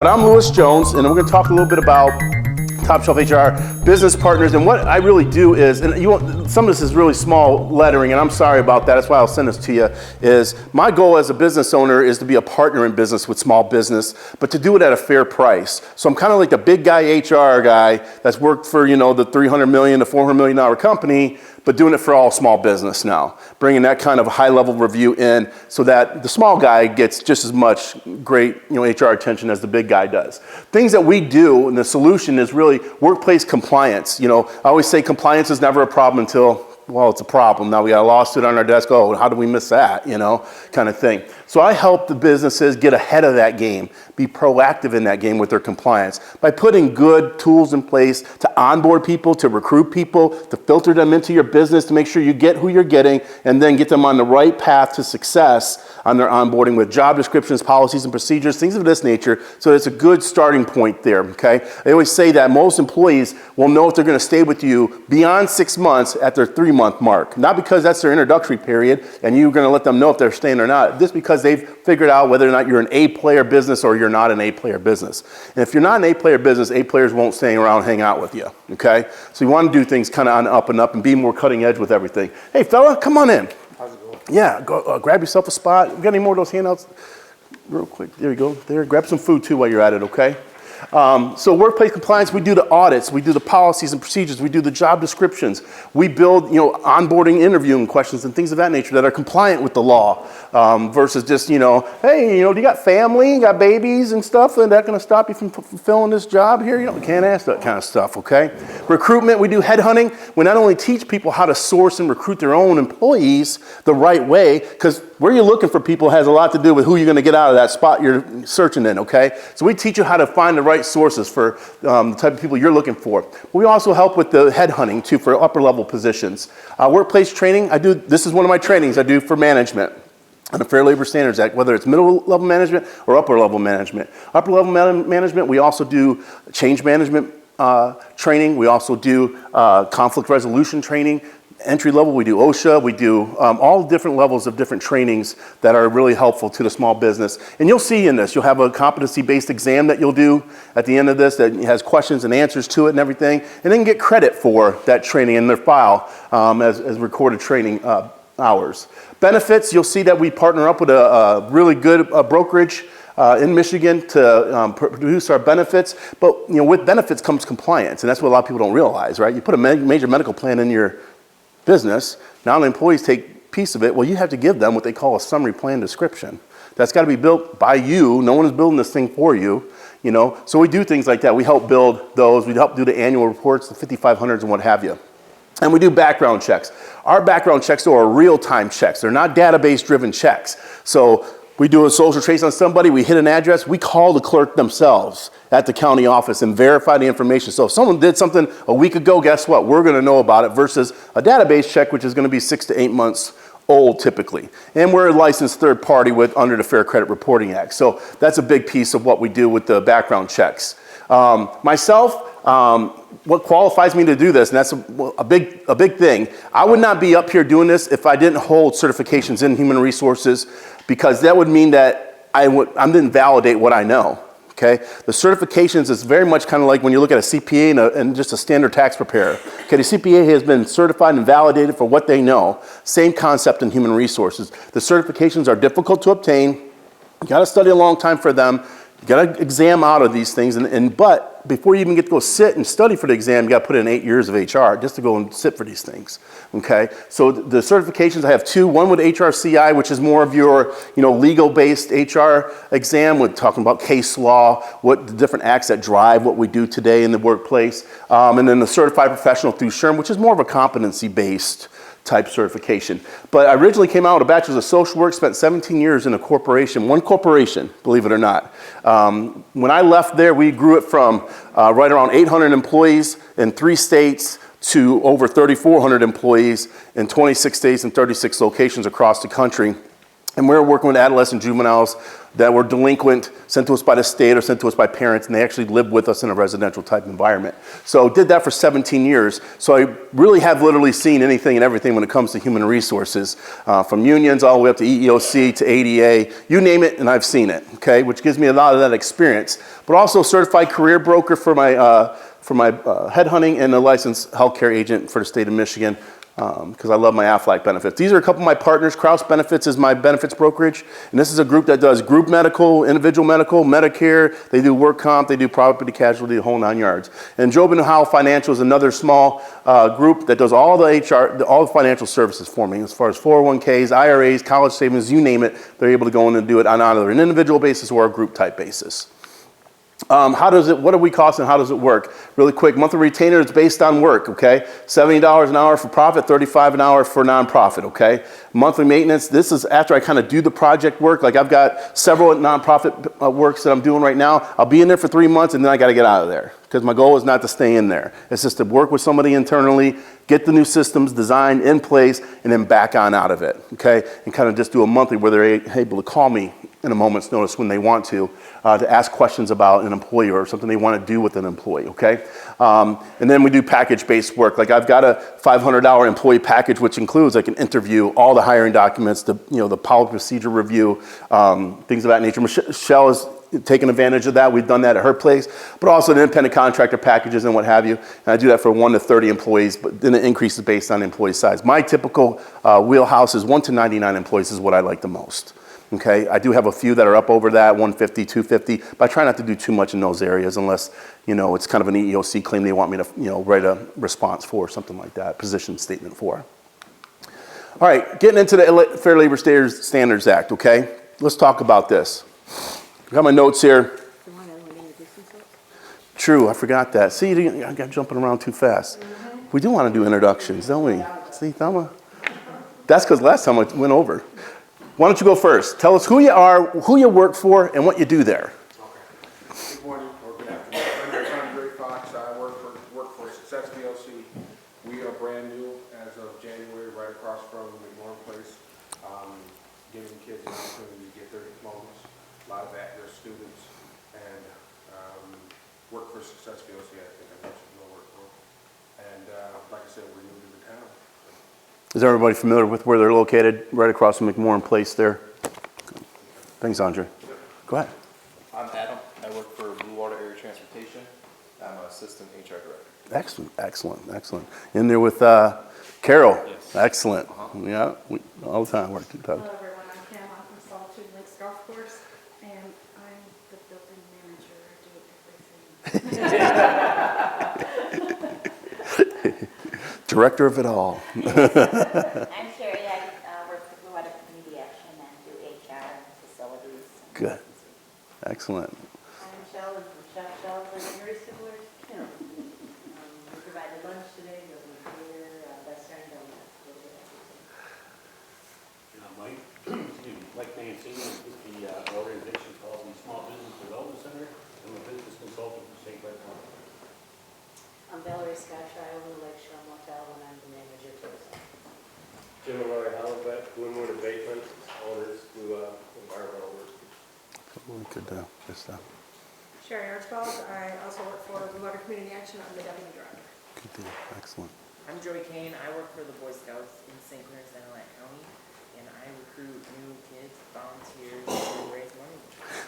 I'm Louis Jones, and we're going to talk a little bit about Top Shelf HR business partners. And what I really do is, and some of this is really small lettering, and I'm sorry about that. That's why I'll send this to you. Is my goal as a business owner is to be a partner in business with small business, but to do it at a fair price. So I'm kind of like the big guy HR guy that's worked for the $300 million to $400 million company, but doing it for all small business now, bringing that kind of high level review in so that the small guy gets just as much great HR attention as the big guy does. Things that we do, and the solution is really workplace compliance. I always say compliance is never a problem until, well, it's a problem. Now we got a lawsuit on our desk. Oh, how did we miss that? Kind of thing. So I help the businesses get ahead of that game, be proactive in that game with their compliance by putting good tools in place to onboard people, to recruit people, to filter them into your business, to make sure you get who you're getting, and then get them on the right path to success on their onboarding with job descriptions, policies and procedures, things of this nature, so it's a good starting point there, okay? I always say that most employees will know if they're gonna stay with you beyond 6 months at their 3-month mark. Not because that's their introductory period and you're gonna let them know if they're staying or not, just because they've figured out whether or not you're an A-player business or you're not an A-player business. And if you're not an A-player business, A-players won't stay around and hang out with you, okay? So you wanna do things kind of on up and up and be more cutting edge with everything. Hey fella, come on in. How's it going? Yeah, go grab yourself a spot. We got any more of those handouts? Real quick, there you go. There, grab some food too while you're at it, okay? So workplace compliance, we do the audits, we do the policies and procedures, we do the job descriptions. We build, onboarding, interviewing questions and things of that nature that are compliant with the law, versus just, hey, do you got family, you got babies and stuff, and that gonna stop you from fulfilling this job here? You can't ask that kind of stuff, okay? Recruitment, we do headhunting. We not only teach people how to source and recruit their own employees the right way, because where you're looking for people has a lot to do with who you're gonna get out of that spot you're searching in, okay? So we teach you how to find the right sources for the type of people you're looking for. We also help with the headhunting too for upper level positions. Workplace training, this is one of my trainings I do for management on the Fair Labor Standards Act, whether it's middle level management or upper level management. Upper level management, we also do change management training. We also do conflict resolution training. Entry level, we do OSHA, we do all different levels of different trainings that are really helpful to the small business. And you'll see in this, you'll have a competency-based exam that you'll do at the end of this that has questions and answers to it and everything, and then get credit for that training in their file as recorded training hours. Benefits, you'll see that we partner up with a really good brokerage in Michigan to produce our benefits, but with benefits comes compliance, and that's what a lot of people don't realize, right? You put a major medical plan in your business, now the employees take a piece of it, well, you have to give them what they call a summary plan description. That's got to be built by you. No one is building this thing for you, So we do things like that. We help build those. We help do the annual reports, the 5500s and what have you. And we do background checks. Our background checks are real-time checks. They're not database-driven checks. So we do a social trace on somebody, we hit an address, we call the clerk themselves at the county office and verify the information. So if someone did something a week ago, guess what? We're gonna know about it versus a database check, which is gonna be 6 to 8 months old typically. And we're a licensed third party under the Fair Credit Reporting Act. So that's a big piece of what we do with the background checks. What qualifies me to do this, and that's a big thing, I would not be up here doing this if I didn't hold certifications in human resources, because that would mean that I didn't validate what I know, okay? The certifications is very much kind of like when you look at a CPA and just a standard tax preparer. Okay, the CPA has been certified and validated for what they know. Same concept in human resources. The certifications are difficult to obtain. You gotta study a long time for them. You gotta exam out of these things, but before you even get to go sit and study for the exam, you gotta put in 8 years of HR just to go and sit for these things, okay? So the certifications, I have 2, one with HRCI, which is more of your, legal-based HR exam, with talking about case law, what the different acts that drive what we do today in the workplace, and then the certified professional through SHRM, which is more of a competency-based type certification. But I originally came out with a bachelor's of social work, spent 17 years in a corporation, one corporation, believe it or not. When I left there, we grew it from right around 800 employees in 3 states to over 3,400 employees in 26 states and 36 locations across the country. And we're working with adolescent juveniles that were delinquent, sent to us by the state or sent to us by parents, and they actually lived with us in a residential type environment. So did that for 17 years. So I really have literally seen anything and everything when it comes to human resources, from unions all the way up to EEOC to ADA, you name it, and I've seen it, okay? Which gives me a lot of that experience. But also certified career broker for my headhunting and a licensed healthcare agent for the state of Michigan. Because I love my Aflac benefits. These are a couple of my partners. Kraus Benefits is my benefits brokerage. And this is a group that does group medical, individual medical, Medicare. They do work comp. They do property casualty, the whole 9 yards. And Job and Howell Financial is another small group that does all the HR, all the financial services for me. As far as 401ks, IRAs, college savings, you name it, they're able to go in and do it on either an individual basis or a group type basis. What do we cost and how does it work? Really quick, monthly retainer is based on work, okay? $70 an hour for profit, $35 an hour for nonprofit, okay? Monthly maintenance, this is after I kind of do the project work. Like I've got several nonprofit works that I'm doing right now. I'll be in there for 3 months and then I got to get out of there because my goal is not to stay in there. It's just to work with somebody internally, get the new systems designed in place, and then back on out of it, okay? And kind of just do a monthly where they're able to call me in a moment's notice when they want to ask questions about an employee or something they want to do with an employee, okay? And then we do package-based work. Like I've got a $500 employee package, which includes like an interview, all the hiring documents, the policy procedure review, things of that nature. Michelle is taking advantage of that. We've done that at her place, but also the independent contractor packages and what have you. And I do that for 1 to 30 employees, but then it increases based on employee size. My typical wheelhouse is 1 to 99 employees is what I like the most. Okay, I do have a few that are up over that, 150, 250, but I try not to do too much in those areas unless, it's kind of an EEOC claim they want me to, write a response for, something like that, position statement for. All right, getting into the Fair Labor Standards Act, okay? Let's talk about this. I got my notes here. True, I forgot that. See, I got jumping around too fast. We do want to do introductions, don't we? See, Thelma? That's because last time I went over. Why don't you go first? Tell us who you are, who you work for, and what you do there. Okay. Good morning or good afternoon. My name is Andre Fox. I work for Success FLSA. We are brand new as of January, right across from McMorran Place, giving kids an opportunity to get their diplomas. A lot of at-risk students, and work for Success FLSA. I think I mentioned you'll work for. And like I said, we're new to the town. Is everybody familiar with where they're located? Right across from McMorran Place there. Thanks, Andre. Go ahead. I'm Adam. I work for Blue Water Area Transportation. I'm an assistant HR director. Excellent, excellent, excellent. In there with Carol. Yes. Excellent. Yeah, we all the time work together. Hello everyone, I'm Kim. I'm from Solitude Lakes Golf Course, and I'm the building manager. I do everything. Director of it all. I'm Sherry. I work for Blue Water Community Action and do HR and facilities. Good. Excellent. I'm Michelle, and from Chef Shelf, and very similar to Kim. We provided lunch today, we opened a career, Best Darn Donuts, a little bit of everything. Mike, excuse me, Mike Mancini with the organization called the Small Business Development Center. I'm a business consultant for St. Clair County. I'm Valerie Scott, I own the Lakeshore Motel, and I'm the manager of tourism. Jim and Roy Hallenbeck, Bloomwood Abatement, owners do environmental work. Good stuff. Sherry Archibald. I also work for Blue Water Community Action. I'm the deputy director. Good deal. Excellent. I'm Joey Kane. I work for the Boy Scouts in St. Clair and Sanilac County, and I recruit new kids, volunteers, and raise money.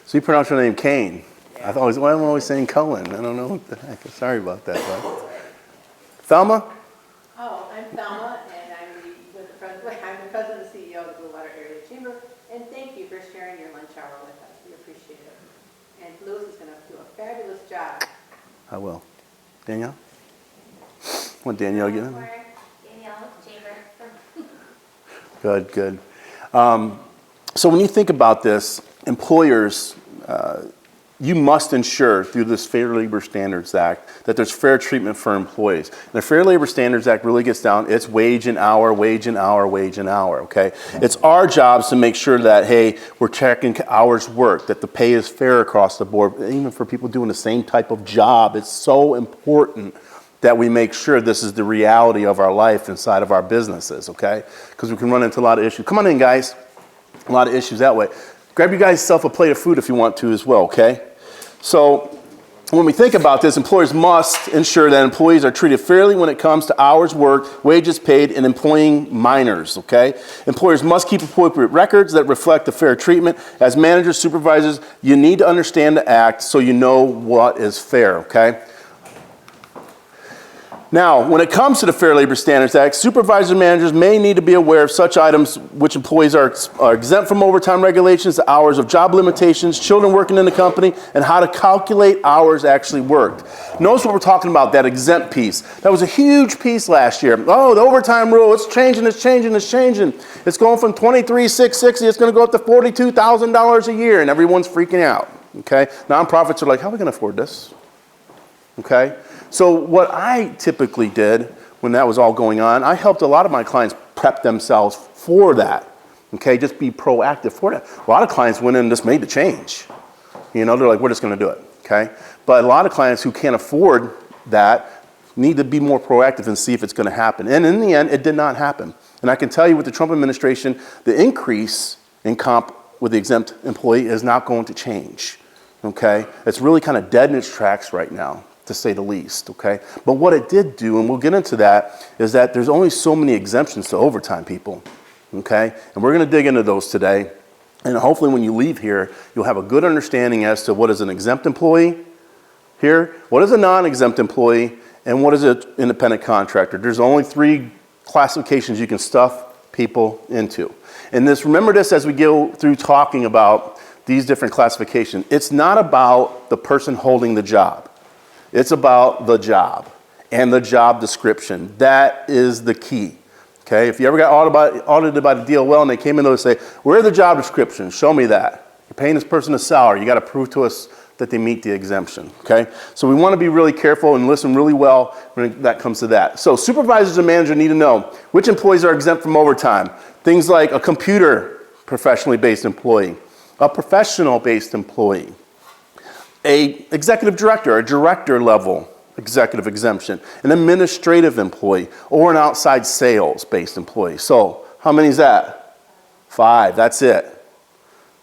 So you pronounce your name Kane. Yeah. I thought why am I always saying Cullen? I don't know what the heck. Sorry about that. But. Thelma? Oh, I'm Thelma, and I'm the president and CEO of the Blue Water Area Chamber, and thank you for sharing your lunch hour with us. We appreciate it. And Lewis is going to do a fabulous job. I will. Danielle? Want Danielle to get in there? Danielle, Chamber. Good, good. So when you think about this, employers, you must ensure through this Fair Labor Standards Act that there's fair treatment for employees. And the Fair Labor Standards Act really gets down, it's wage and hour, wage and hour, wage and hour, okay? It's our jobs to make sure that, hey, we're checking hours worked, that the pay is fair across the board, even for people doing the same type of job. It's so important that we make sure this is the reality of our life inside of our businesses, okay? Because we can run into a lot of issues. Come on in, guys. A lot of issues that way. Grab you guys yourself a plate of food if you want to as well, okay? So when we think about this, employers must ensure that employees are treated fairly when it comes to hours worked, wages paid, and employing minors, okay? Employers must keep appropriate records that reflect the fair treatment. As managers, supervisors, you need to understand the act so you know what is fair, okay? Now, when it comes to the Fair Labor Standards Act, supervisors and managers may need to be aware of such items which employees are exempt from overtime regulations, the hours of job limitations, children working in the company, and how to calculate hours actually worked. Notice what we're talking about, that exempt piece. That was a huge piece last year. Oh, the overtime rule, it's changing, it's changing, it's changing. It's going from $23,660, it's going to go up to $42,000 a year, and everyone's freaking out, okay? Nonprofits are like, how are we going to afford this? Okay? So what I typically did when that was all going on, I helped a lot of my clients prep themselves for that. Okay, just be proactive for that. A lot of clients went in and just made the change. You know, they're like, we're just going to do it. Okay, but a lot of clients who can't afford that need to be more proactive and see if it's going to happen. And in the end, it did not happen. And I can tell you with the Trump administration, the increase in comp with the exempt employee is not going to change. Okay, it's really kind of dead in its tracks right now, to say the least, okay? But what it did do, and we'll get into that, is that there's only so many exemptions to overtime, people, okay? And we're going to dig into those today. And hopefully when you leave here, you'll have a good understanding as to what is an exempt employee here, what is a non-exempt employee, and what is an independent contractor. There's only 3 classifications you can stuff people into. And this, remember this as we go through talking about these different classifications. It's not about the person holding the job. It's about the job and the job description. That is the key. Okay, if you ever got audited by the DOL and they came in and say, where are the job descriptions? Show me that. You're paying this person a salary. You got to prove to us that they meet the exemption. Okay, so we want to be really careful and listen really well when that comes to that. So supervisors and managers need to know which employees are exempt from overtime. Things like a computer professionally based employee, a professional based employee, a executive director, a director level executive exemption, an administrative employee, or an outside sales based employee. So how many is that? 5, that's it.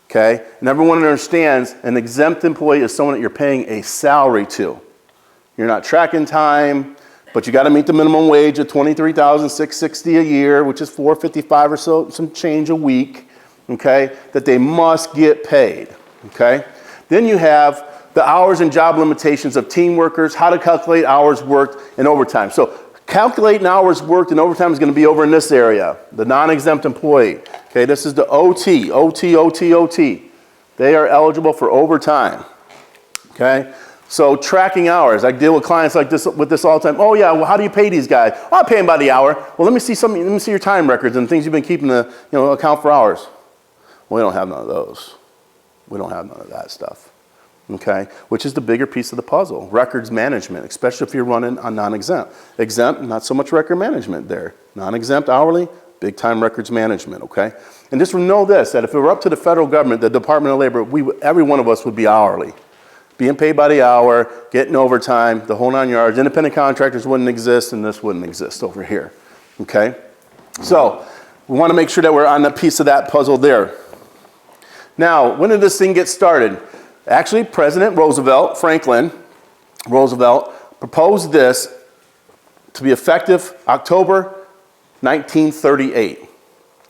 Okay, and everyone understands an exempt employee is someone that you're paying a salary to. You're not tracking time, but you got to meet the minimum wage of $23,660 a year, which is $455 or so, some change a week, okay, that they must get paid, okay? Then you have the hours and job limitations of team workers, how to calculate hours worked and overtime. So calculating hours worked and overtime is going to be over in this area, the non-exempt employee. Okay, this is the OT, OT, OT, OT. They are eligible for overtime. Okay, so tracking hours. I deal with clients like this with this all the time. Oh yeah, well how do you pay these guys? Oh, I pay them by the hour. Well, let me see your time records and things you've been keeping to, account for hours. Well, we don't have none of those. We don't have none of that stuff. Okay, which is the bigger piece of the puzzle, records management, especially if you're running on non-exempt. Exempt, not so much record management there. Non-exempt hourly, big time records management, okay? And just know this, that if it were up to the federal government, the Department of Labor, every one of us would be hourly. Being paid by the hour, getting overtime, the whole 9 yards. Independent contractors wouldn't exist, and this wouldn't exist over here, okay? So, we want to make sure that we're on a piece of that puzzle there. Now, when did this thing get started? Actually, President Franklin Roosevelt, proposed this to be effective October 1938,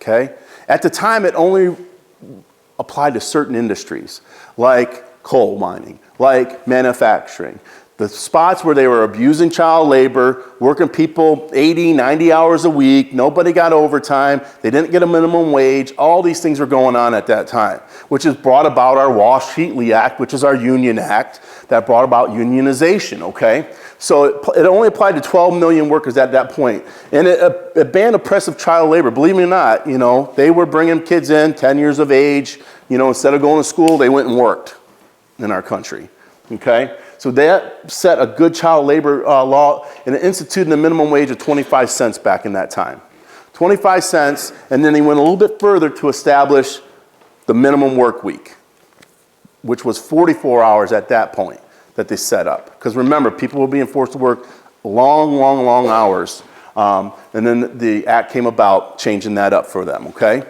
okay? At the time, it only applied to certain industries, like coal mining, like manufacturing. The spots where they were abusing child labor, working people 80, 90 hours a week, nobody got overtime, they didn't get a minimum wage, all these things were going on at that time, which has brought about our Walsh-Wheatley Act, which is our union act, that brought about unionization, okay? So it only applied to 12 million workers at that point. And it banned oppressive child labor. Believe me or not, they were bringing kids in 10 years of age, instead of going to school, they went and worked in our country, okay? So that set a good child labor law and it instituted a minimum wage of 25 cents back in that time. 25 cents, and then he went a little bit further to establish the minimum work week, which was 44 hours at that point that they set up. Because remember, people were being forced to work long hours. And then the act came about changing that up for them, okay?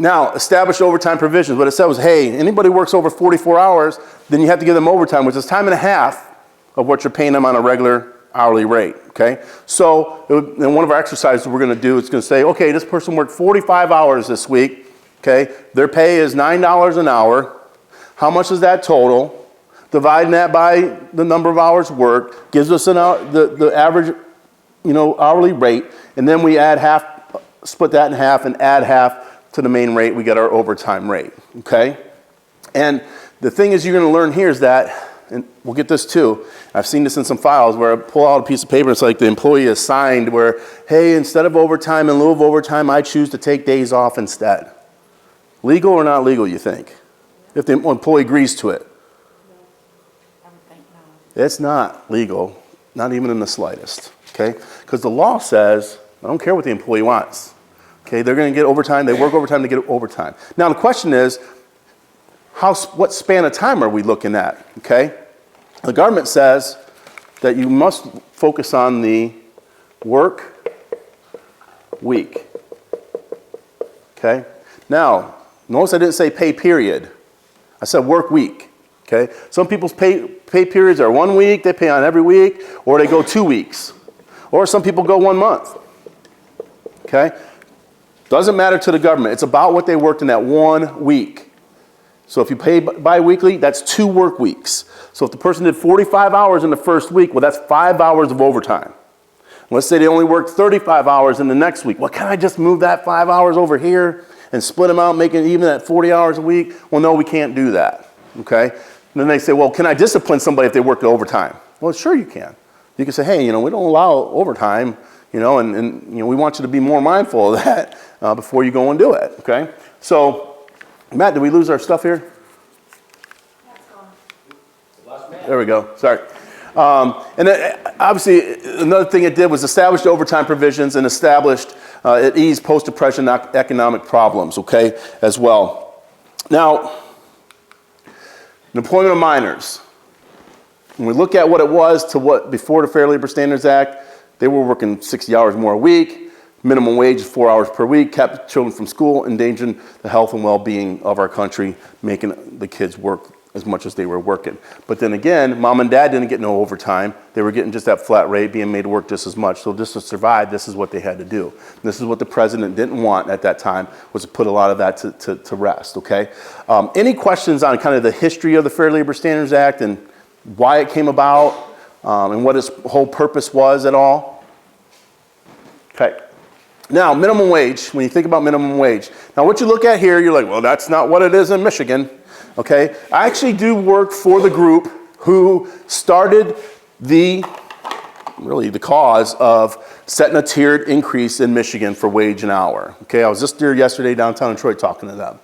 Now, establish overtime provisions. What it said was, hey, anybody who works over 44 hours, then you have to give them overtime, which is time and a half of what you're paying them on a regular hourly rate, okay? So, in one of our exercises we're gonna do, it's gonna say, okay, this person worked 45 hours this week, okay? Their pay is $9 an hour. How much is that total? Dividing that by the number of hours worked gives us the average, hourly rate, and then we add half, split that in half and add half to the main rate, we get our overtime rate, okay? And the thing is you're gonna learn here is that, and we'll get this too, I've seen this in some files where I pull out a piece of paper and it's like the employee is signed where, hey, instead of overtime, in lieu of overtime, I choose to take days off instead. Legal or not legal, you think? If the employee agrees to it. I don't think no. It's not legal, not even in the slightest, okay? Because the law says, I don't care what the employee wants. Okay, they're going to get overtime. They work overtime to get overtime. Now the question is, what span of time are we looking at? Okay, the government says that you must focus on the work week. Okay, now notice I didn't say pay period. I said work week. Okay, some people's pay periods are 1 week. They pay on every week, or they go 2 weeks, or some people go 1 month. Okay. Doesn't matter to the government. It's about what they worked in that 1 week. So if you pay bi-weekly, that's 2 work weeks. So if the person did 45 hours in the first week, well, that's 5 hours of overtime. Let's say they only worked 35 hours in the next week. Well, can I just move that 5 hours over here and split them out, make it even at 40 hours a week? Well, no, we can't do that, okay? And then they say, well, can I discipline somebody if they work overtime? Well, sure you can. You can say, hey, we don't allow overtime, and we want you to be more mindful of that before you go and do it, okay? So, Matt, did we lose our stuff here? There we go, sorry. And then, obviously, another thing it did was establish the overtime provisions and established, it eased post-depression economic problems, okay, as well. Now, the employment of minors. When we look at what it was to what before the Fair Labor Standards Act, they were working 60 hours more a week. Minimum wage is 4 hours per week, kept children from school, endangering the health and well-being of our country, making the kids work as much as they were working. But then again, mom and dad didn't get no overtime. They were getting just that flat rate, being made to work just as much. So just to survive, this is what they had to do. And this is what the president didn't want at that time, was to put a lot of that to rest, okay? Any questions on kind of the history of the Fair Labor Standards Act and why it came about and what its whole purpose was at all? Okay. Now, minimum wage, when you think about minimum wage. Now, what you look at here, you're like, well, that's not what it is in Michigan. Okay. I actually do work for the group who started the cause of setting a tiered increase in Michigan for wage and hour. Okay. I was just there yesterday downtown Detroit talking to them.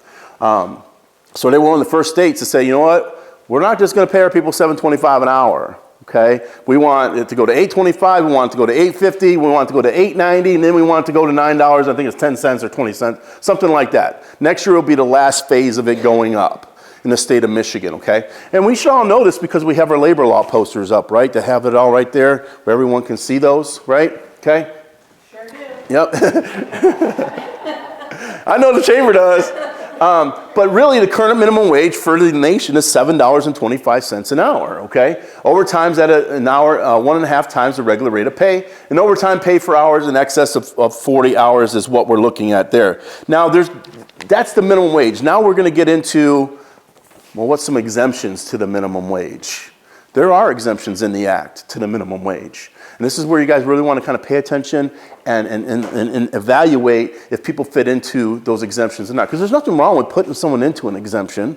So they were one of the first states to say, you know what? We're not just going to pay our people $7.25 an hour. Okay, we want it to go to $8.25, we want it to go to $8.50, we want it to go to $8.90, and then we want it to go to $9, I think it's 10 cents or 20 cents, something like that. Next year will be the last phase of it going up in the state of Michigan, okay? And we should all know this because we have our labor law posters up, right? To have it all right there where everyone can see those, right? Okay? Sure do. Yep. I know the chamber does. But really, the current minimum wage for the nation is $7.25 an hour, okay? Overtime's at an hour, 1.5 times the regular rate of pay. And overtime pay for hours in excess of 40 hours is what we're looking at there. Now, that's the minimum wage. Now we're going to get into, well, what's some exemptions to the minimum wage? There are exemptions in the Act to the minimum wage. And this is where you guys really want to kind of pay attention and evaluate if people fit into those exemptions or not. Because there's nothing wrong with putting someone into an exemption,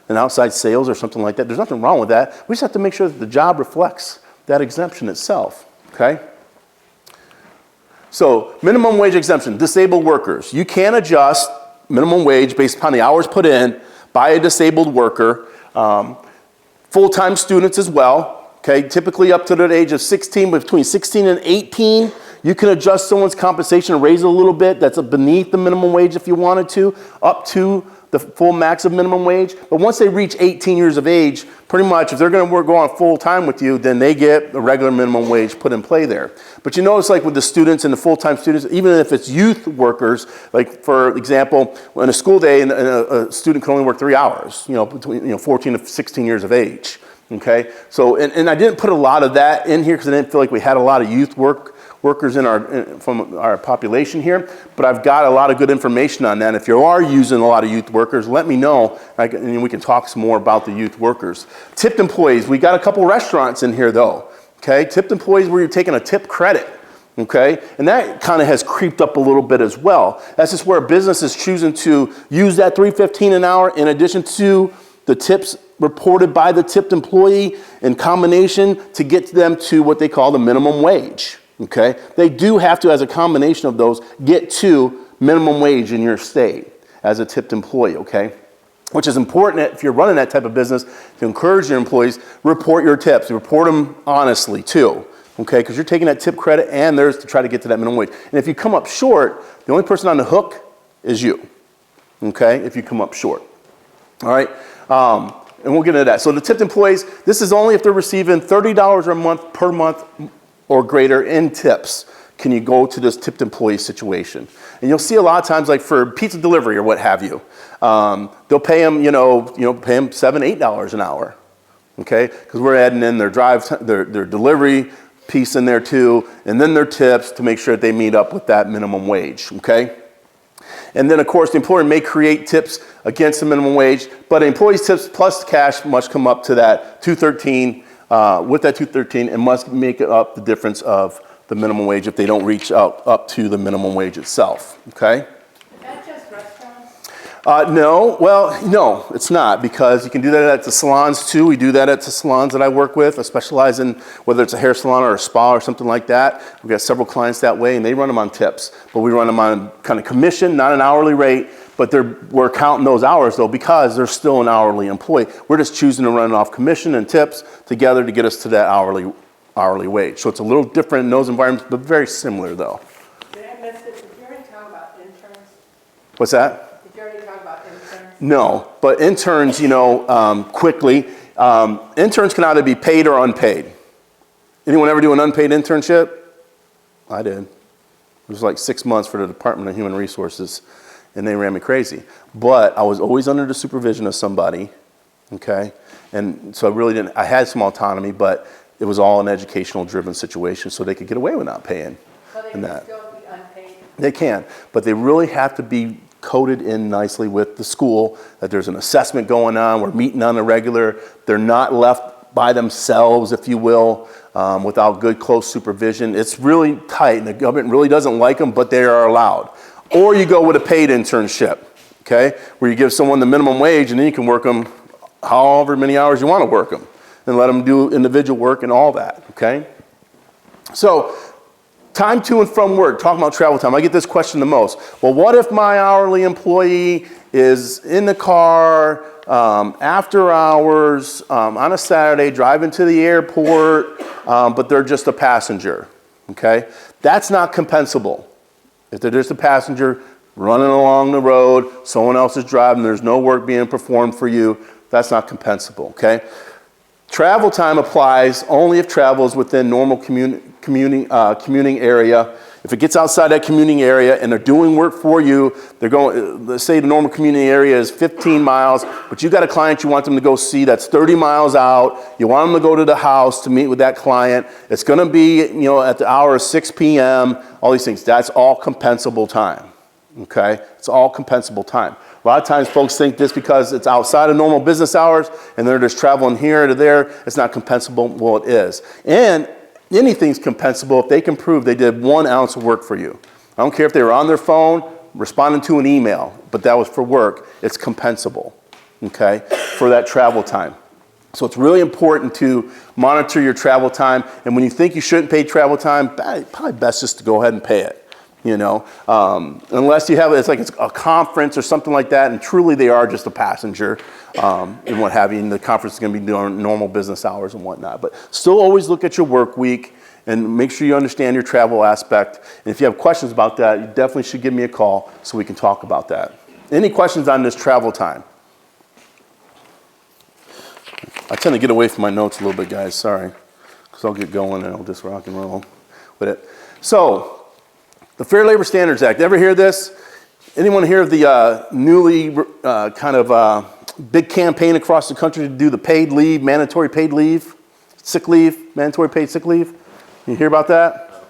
an outside sales or something like that. There's nothing wrong with that. We just have to make sure that the job reflects that exemption itself, okay? So minimum wage exemption, disabled workers. You can adjust minimum wage based upon the hours put in by a disabled worker. Full-time students as well. Okay, typically up to the age of 16, but between 16 and 18, you can adjust someone's compensation and raise it a little bit. That's beneath the minimum wage if you wanted to, up to the full max of minimum wage, but once they reach 18 years of age, pretty much if they're going to go on full time with you, then they get the regular minimum wage put in play there. But you notice like with the students and the full-time students, even if it's youth workers, like for example, in a school day, and a student can only work 3 hours, between 14 to 16 years of age. Okay, so and I didn't put a lot of that in here because I didn't feel like we had a lot of youth workers from our population here, but I've got a lot of good information on that. If you are using a lot of youth workers, let me know, and we can talk some more about the youth workers. Tipped employees, we got a couple restaurants in here though, okay? Tipped employees where you're taking a tip credit, okay? And that kind of has creeped up a little bit as well. That's just where a business is choosing to use that $3.15 an hour in addition to the tips reported by the tipped employee in combination to get them to what they call the minimum wage. Okay, they do have to, as a combination of those, get to minimum wage in your state as a tipped employee, okay? Which is important if you're running that type of business to encourage your employees, report your tips, report them honestly too, okay? Because you're taking that tip credit and theirs to try to get to that minimum wage. And if you come up short, the only person on the hook is you, okay? If you come up short, all right? And we'll get into that. So the tipped employees, this is only if they're receiving $30 a month per month or greater in tips, can you go to this tipped employee situation. And you'll see a lot of times, like for pizza delivery or what have you, they'll pay them, pay them $7, $8 an hour, okay? Because we're adding in their their delivery piece in there too, and then their tips to make sure that they meet up with that minimum wage, okay? And then, of course, the employer may create tips against the minimum wage, but employee's tips plus cash must come up to that $213. With that $213, it must make up the difference of the minimum wage if they don't reach up to the minimum wage itself, okay? Is that just restaurants? No, it's not, because you can do that at the salons too. We do that at the salons that I work with. I specialize in whether it's a hair salon or a spa or something like that. We've got several clients that way, and they run them on tips, but we run them on kind of commission, not an hourly rate. But we're counting those hours though because they're still an hourly employee. We're just choosing to run off commission and tips together to get us to that hourly wage. So it's a little different in those environments, but very similar though. Did I miss it? Did you already talk about interns? What's that? Did you already talk about interns? No, but interns, quickly, interns can either be paid or unpaid. Anyone ever do an unpaid internship? I did. It was like 6 months for the Department of Human Resources. And they ran me crazy. But I was always under the supervision of somebody, okay? And so I had some autonomy, but it was all an educational driven situation so they could get away with not paying. So they can still be unpaid? They can, but they really have to be coded in nicely with the school, that there's an assessment going on, we're meeting on a regular, they're not left by themselves, if you will, without good close supervision. It's really tight, and the government really doesn't like them, but they are allowed. Or you go with a paid internship, okay, where you give someone the minimum wage and then you can work them however many hours you want to work them and let them do individual work and all that, okay? So time to and from work, talking about travel time. I get this question the most. Well, what if my hourly employee is in the car after hours on a Saturday driving to the airport, but they're just a passenger, okay? That's not compensable. If they're just a passenger running along the road, someone else is driving, there's no work being performed for you, that's not compensable, okay? Travel time applies only if travel is within normal commuting area. If it gets outside that commuting area and they're doing work for you, they're going, let's say the normal commuting area is 15 miles, but you got a client you want them to go see that's 30 miles out, you want them to go to the house to meet with that client, it's gonna be, at the hour of 6 p.m., all these things, that's all compensable time, okay? It's all compensable time. A lot of times folks think this because it's outside of normal business hours and they're just traveling here to there, it's not compensable. Well, it is. And anything's compensable if they can prove they did 1 ounce of work for you. I don't care if they were on their phone, responding to an email, but that was for work. It's compensable, okay, for that travel time. So it's really important to monitor your travel time. And when you think you shouldn't pay travel time, probably best just to go ahead and pay it. Unless you have it's like it's a conference or something like that, and truly they are just a passenger and what have you. And the conference is going to be doing normal business hours and whatnot. But still always look at your work week and make sure you understand your travel aspect. And if you have questions about that, you definitely should give me a call so we can talk about that. Any questions on this travel time? I tend to get away from my notes a little bit, guys, sorry, because I'll get going and I'll just rock and roll with it. So, the Fair Labor Standards Act, ever hear this? Anyone hear of the newly big campaign across the country to do the paid leave, mandatory paid leave, sick leave, mandatory paid sick leave? You hear about that?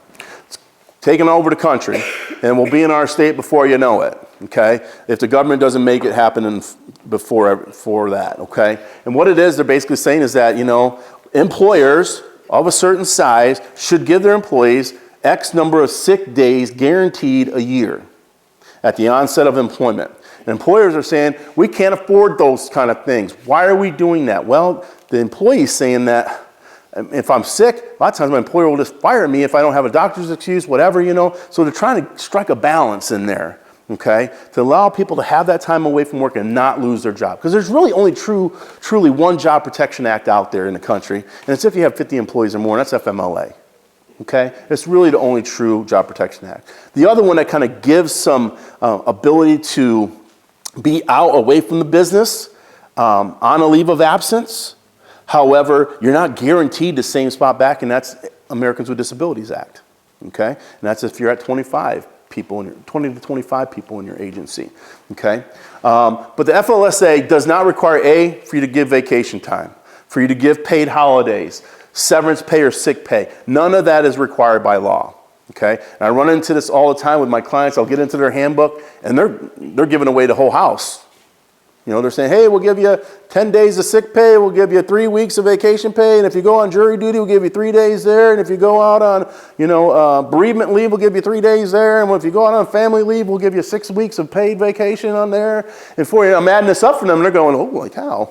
It's taking over the country and will be in our state before you know it, okay? If the government doesn't make it happen before that, okay? And what it is, they're basically saying is that, you know, employers of a certain size should give their employees X number of sick days guaranteed a year at the onset of employment. And employers are saying, we can't afford those kind of things. Why are we doing that? Well, the employee is saying that if I'm sick, a lot of times my employer will just fire me if I don't have a doctor's excuse, whatever, you know. So they're trying to strike a balance in there, okay, to allow people to have that time away from work and not lose their job. Because there's really only truly one Job Protection Act out there in the country, and it's if you have 50 employees or more, and that's FMLA. Okay, it's really the only true Job Protection Act. The other one that kind of gives some ability to be out away from the business on a leave of absence. However, you're not guaranteed the same spot back, and that's Americans with Disabilities Act. Okay, and that's if you're at 20 to 25 people in your agency. Okay, but the FLSA does not require for you to give vacation time, for you to give paid holidays, severance pay or sick pay. None of that is required by law, okay? And I run into this all the time with my clients. I'll get into their handbook, and they're giving away the whole house. You know, they're saying, hey, we'll give you 10 days of sick pay, we'll give you 3 weeks of vacation pay, and if you go on jury duty, we'll give you 3 days there, and if you go out on, bereavement leave, we'll give you 3 days there, and if you go out on family leave, we'll give you 6 weeks of paid vacation on there. And I'm adding this up for them, and they're going, holy cow.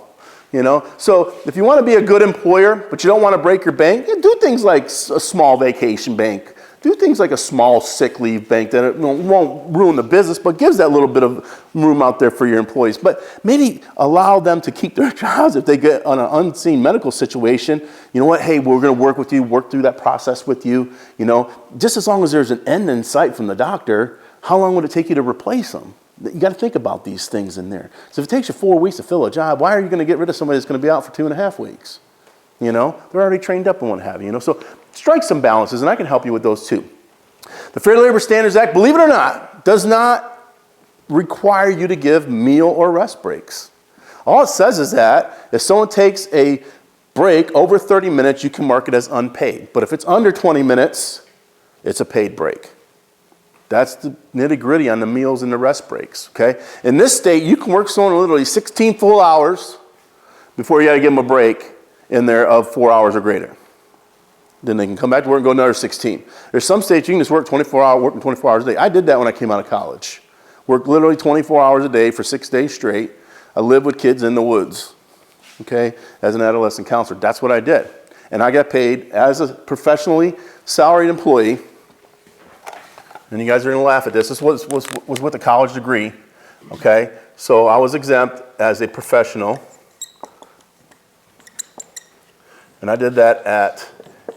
You know, so if you want to be a good employer, but you don't want to break your bank, do things like a small vacation bank. Do things like a small sick leave bank that won't ruin the business, but gives that little bit of room out there for your employees. But maybe allow them to keep their jobs if they get on an unseen medical situation. You know what? Hey, we're going to work with you, work through that process with you. You know, just as long as there's an end in sight from the doctor, how long would it take you to replace them? You got to think about these things in there. So if it takes you 4 weeks to fill a job, why are you going to get rid of somebody that's going to be out for 2.5 weeks? You know, they're already trained up and what have you. You know, so strike some balances, and I can help you with those too. The Fair Labor Standards Act, believe it or not, does not require you to give meal or rest breaks. All it says is that if someone takes a break over 30 minutes, you can mark it as unpaid. But if it's under 20 minutes, it's a paid break. That's the nitty-gritty on the meals and the rest breaks, okay? In this state, you can work someone literally 16 full hours before you got to give them a break in there of 4 hours or greater. Then they can come back to work and go another 16. There's some states you can just work 24 hours a day. I did that when I came out of college. Worked literally 24 hours a day for 6 days straight. I lived with kids in the woods, okay, as an adolescent counselor. That's what I did. And I got paid as a professionally salaried employee. And you guys are going to laugh at this. This was with a college degree, okay? So I was exempt as a professional. And I did that at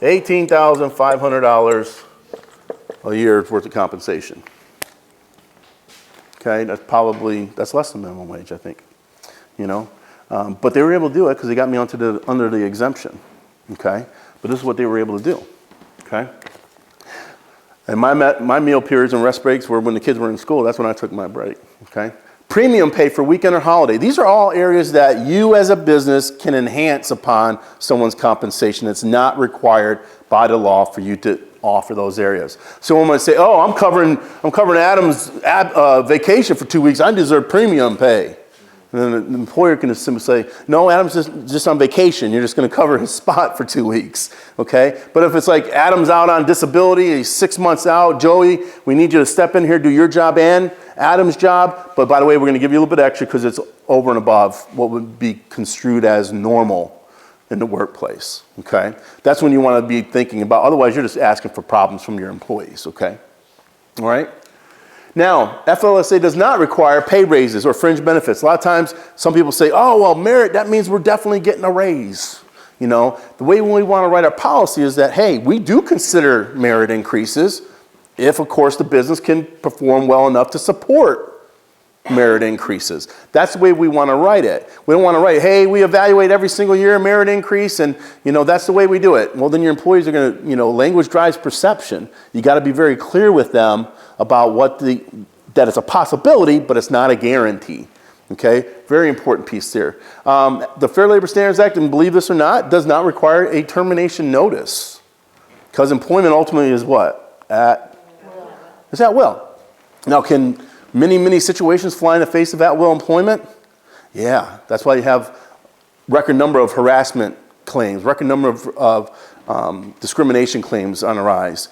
$18,500 a year's worth of compensation. Okay, that's less than minimum wage, I think. You know, but they were able to do it because they got me under the exemption. Okay, but this is what they were able to do. Okay. And my meal periods and rest breaks were when the kids were in school. That's when I took my break, okay? Premium pay for weekend or holiday. These are all areas that you as a business can enhance upon someone's compensation. It's not required by the law for you to offer those areas. So when I say, oh, I'm covering Adam's vacation for 2 weeks, I deserve premium pay. And then the employer can just simply say, no, Adam's just on vacation. You're just going to cover his spot for 2 weeks, okay? But if it's like Adam's out on disability, he's 6 months out, Joey, we need you to step in here, do your job and Adam's job. But by the way, we're going to give you a little bit extra because it's over and above what would be construed as normal in the workplace, okay? That's when you want to be thinking about, otherwise you're just asking for problems from your employees, okay? All right? Now, FLSA does not require pay raises or fringe benefits. A lot of times, some people say, oh, well, merit, that means we're definitely getting a raise. You know, the way we want to write our policy is that, hey, we do consider merit increases if, of course, the business can perform well enough to support merit increases. That's the way we want to write it. We don't want to write, hey, we evaluate every single year merit increase, and that's the way we do it. Well, then your employees are going to, language drives perception. You got to be very clear with them about that it's a possibility, but it's not a guarantee. Okay, very important piece there. The Fair Labor Standards Act, and believe this or not, does not require a termination notice, because employment ultimately is what? It's at will. Now, can many situations fly in the face of at-will employment? Yeah, that's why you have record number of harassment claims, record number of discrimination claims on the rise,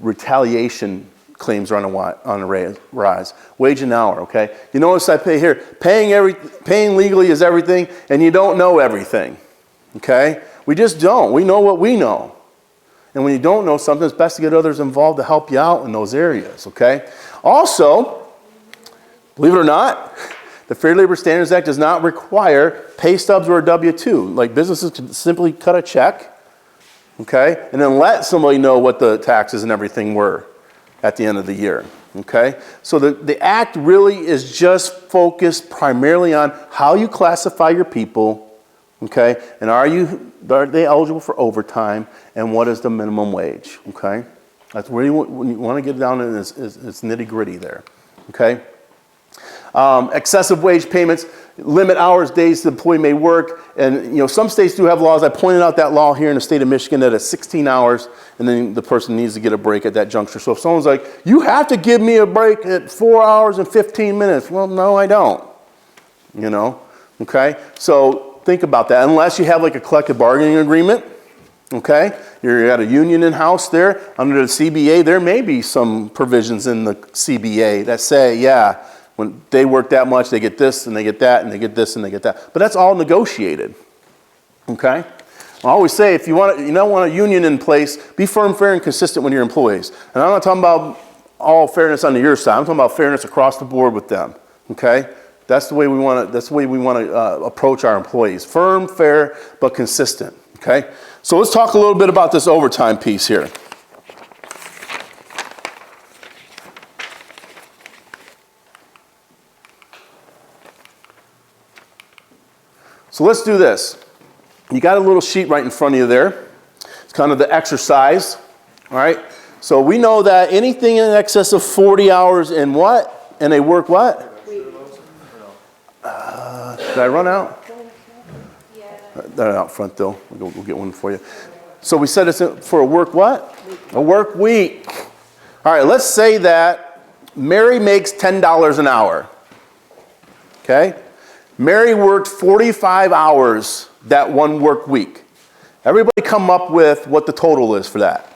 retaliation claims are on a rise. Wage and hour, okay? You notice I pay here, paying legally is everything, and you don't know everything, okay? We just don't. We know what we know. And when you don't know something, it's best to get others involved to help you out in those areas, okay? Also, believe it or not, the Fair Labor Standards Act does not require pay stubs or a W-2. Like, businesses can simply cut a check, okay, and then let somebody know what the taxes and everything were at the end of the year, okay? So the act really is just focused primarily on how you classify your people, okay? And are they eligible for overtime, and what is the minimum wage, okay? That's where you want to get down in it's nitty gritty there, okay? Excessive wage payments, limit hours, days the employee may work, and some states do have laws. I pointed out that law here in the state of Michigan that it's 16 hours, and then the person needs to get a break at that juncture. So if someone's like, you have to give me a break at 4 hours and 15 minutes. Well, no, I don't, okay? So think about that. Unless you have like a collective bargaining agreement, okay? You got a union in-house there. Under the CBA, there may be some provisions in the CBA that say, yeah, when they work that much, they get this, and they get that, and they get this, and they get that. But that's all negotiated, okay? I always say, if you want a union in place, be firm, fair, and consistent with your employees. And I'm not talking about all fairness on your side. I'm talking about fairness across the board with them, okay? That's the way we want to approach our employees. Firm, fair, but consistent, okay? So let's talk a little bit about this overtime piece here. So let's do this. You got a little sheet right in front of you there. It's kind of the exercise, all right? So we know that anything in excess of 40 hours in what? And they work what? Did I run out? Yeah. They're out front though. We'll get one for you. So we said it's for a work what? A work week. All right, let's say that Mary makes $10 an hour, okay? Mary worked 45 hours that one work week. Everybody come up with what the total is for that.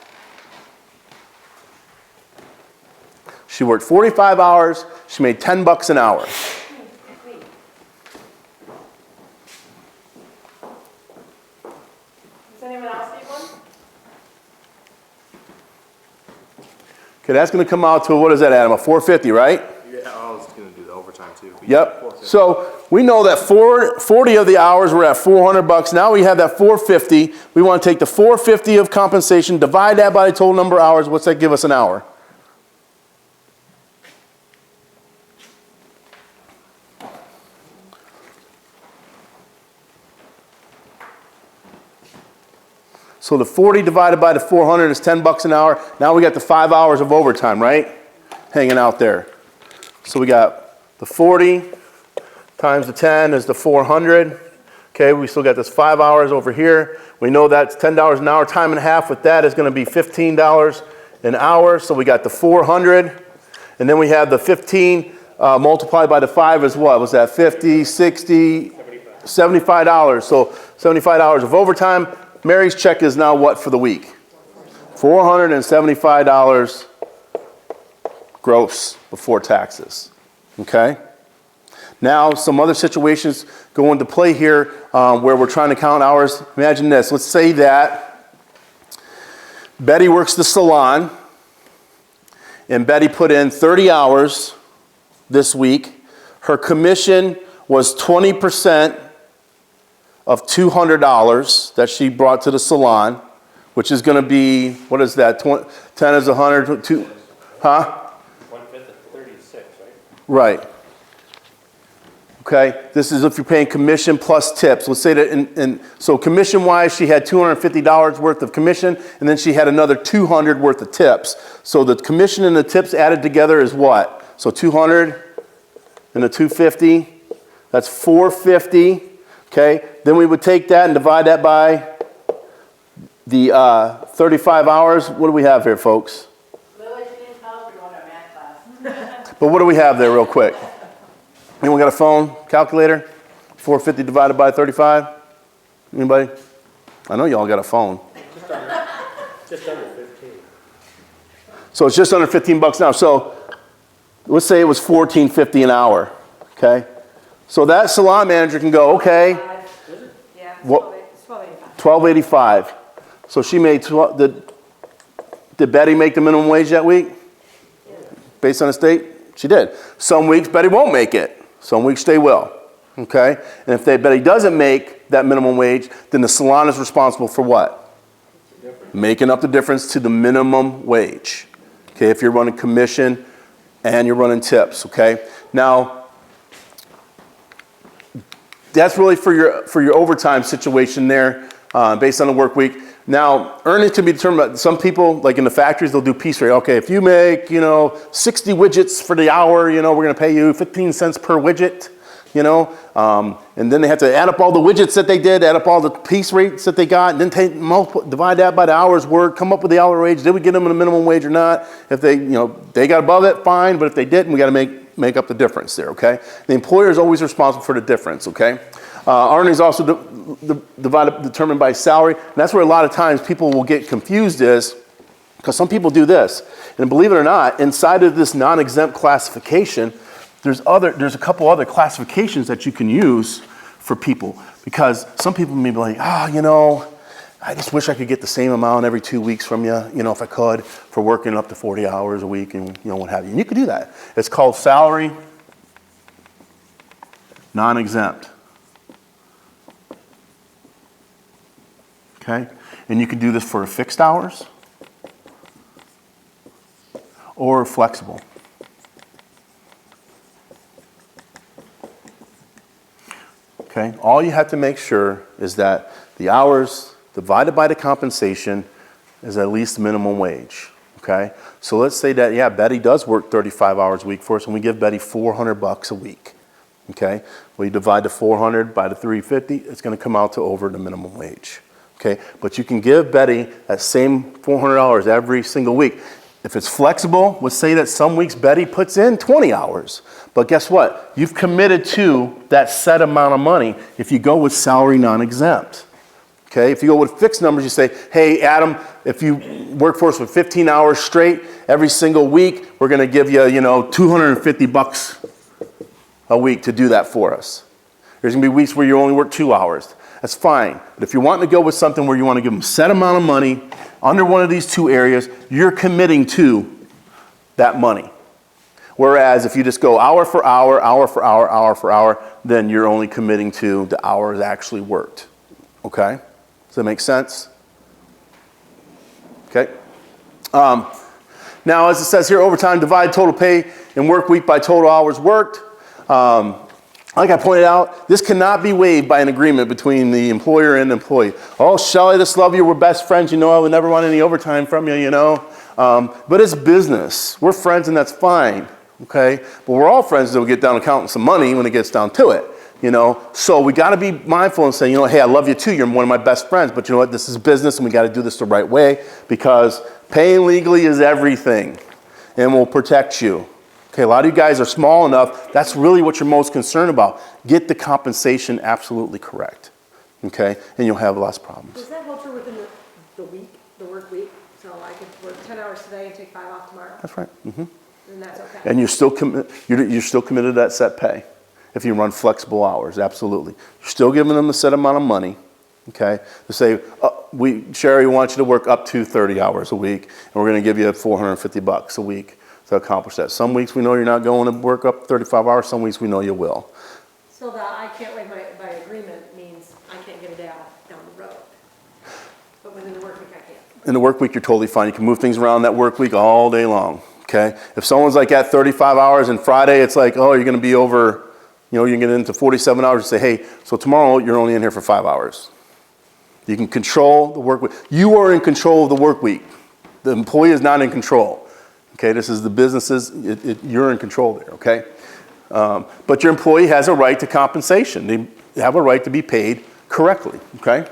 She worked 45 hours. She made $10 an hour. Does anyone else need one? Okay, that's going to come out to, what is that, Adam? A $4.50, right? Yeah, I was going to do the overtime too. Yep. So we know that 40 of the hours were at $400. Now we have that $4.50. We want to take the $4.50 of compensation, divide that by the total number of hours. What's that give us an hour? So the 40 divided by the 400 is $10 an hour. Now we got the 5 hours of overtime, right? Hanging out there. So we got the 40 times the 10 is the 400. Okay, we still got this 5 hours over here. We know that's $10 an hour. Time and a half with that is going to be $15 an hour. So we got the 400. And then we have the 15 multiplied by the 5 is what? Was that 50, 60, $75. So $75 of overtime. Mary's check is now what for the week? $475 gross before taxes. Okay? Now, some other situations go into play here where we're trying to count hours. Imagine this. Let's say that Betty works the salon, and Betty put in 30 hours this week. Her commission was 20% of $200 that she brought to the salon, which is going to be, what is that? 10 is 100, huh? 1/5 of 36, right? Right. Okay, this is if you're paying commission plus tips. Let's say that so commission-wise, she had $250 worth of commission, and then she had another $200 worth of tips. So the commission and the tips added together is what? So 200 and the 250, that's 450. Okay, then we would take that and divide that by the 35 hours. What do we have here, folks? Lily, she didn't tell us we're going to a math class. But what do we have there real quick? Anyone got a phone, calculator? 450 divided by 35? Anybody? I know y'all got a phone. Just under 15. So it's just under 15 bucks an hour. So let's say it was $14.50 an hour, okay? So that salon manager can go, okay, Yeah, it's What- $12.85. $12.85. So she made, did Betty make the minimum wage that week? Based on the state? She did. Some weeks Betty won't make it. Some weeks they will, okay? And if Betty doesn't make that minimum wage, then the salon is responsible for what? Making up the difference to the minimum wage, okay? If you're running commission and you're running tips, okay? Now, that's really for your overtime situation there, based on the work week. Now, earnings can be determined by some people, like in the factories, they'll do piece rate. Okay, if you make, 60 widgets for the hour, we're going to pay you 15 cents per widget, and then they have to add up all the widgets that they did, add up all the piece rates that they got, and then divide that by the hours worked, come up with the hour wage. Did we get them a minimum wage or not? If they, they got above it, fine, but if they didn't, we got to make up the difference there, okay? The employer is always responsible for the difference, okay? Earnings also determined by salary, and that's where a lot of times people will get confused is, because some people do this, and believe it or not, inside of this non-exempt classification, there's a couple other classifications that you can use for people, because some people may be like, I just wish I could get the same amount every 2 weeks from you, if I could, for working up to 40 hours a week and, what have you. And you could do that. It's called salary non-exempt. Okay? And you can do this for fixed hours or flexible. Okay? All you have to make sure is that the hours divided by the compensation is at least minimum wage. Okay? So let's say that, Betty does work 35 hours a week for us, and we give Betty $400 a week. Okay? Well, you divide the 400 by the 350, it's going to come out to over the minimum wage. Okay? But you can give Betty that same $400 every single week. If it's flexible, let's say that some weeks Betty puts in 20 hours. But guess what? You've committed to that set amount of money if you go with salary non-exempt. Okay? If you go with fixed numbers, you say, hey, Adam, if you work for us for 15 hours straight every single week, we're going to give you, $250 a week to do that for us. There's going to be weeks where you only work 2 hours. That's fine. But if you're wanting to go with something where you want to give them a set amount of money under one of these two areas, you're committing to that money. Whereas if you just go hour for hour, hour for hour, hour for hour, then you're only committing to the hours actually worked. Okay? Does that make sense? Okay. Now, as it says here, overtime, divide total pay and work week by total hours worked. Like I pointed out, this cannot be waived by an agreement between the employer and the employee. Oh, Shelly, just love you. We're best friends. I would never want any overtime from you, But it's business. We're friends, and that's fine. Okay? But we're all friends that we get down to counting some money when it gets down to it. So we got to be mindful and say, hey, I love you too. You're one of my best friends. But you know what? This is business, and we got to do this the right way because paying legally is everything, and will protect you. Okay, a lot of you guys are small enough, that's really what you're most concerned about. Get the compensation absolutely correct, okay? And you'll have less problems. Does that hold true within the week, the work week? So I could work 10 hours today and take 5 off tomorrow? That's right. Mm-hmm. And that's okay? And you're still committed to that set pay if you run flexible hours, absolutely. You're still giving them the set amount of money, okay? To say, Sherry wants you to work up to 30 hours a week, and we're going to give you $450 a week to accomplish that. Some weeks we know you're not going to work up 35 hours. Some weeks we know you will. So that I can't waive my agreement means I can't get a day off down the road. But within the work week I can. In the work week, you're totally fine. You can move things around that work week all day long, okay? If someone's like at 35 hours and Friday, it's like, oh, you're going to be over, You know, you can get into 47 hours and say, hey, so tomorrow you're only in here for 5 hours. You can control the work week. You are in control of the work week. The employee is not in control. Okay, this is the businesses, you're in control there, okay? But your employee has a right to compensation. They have a right to be paid correctly, okay?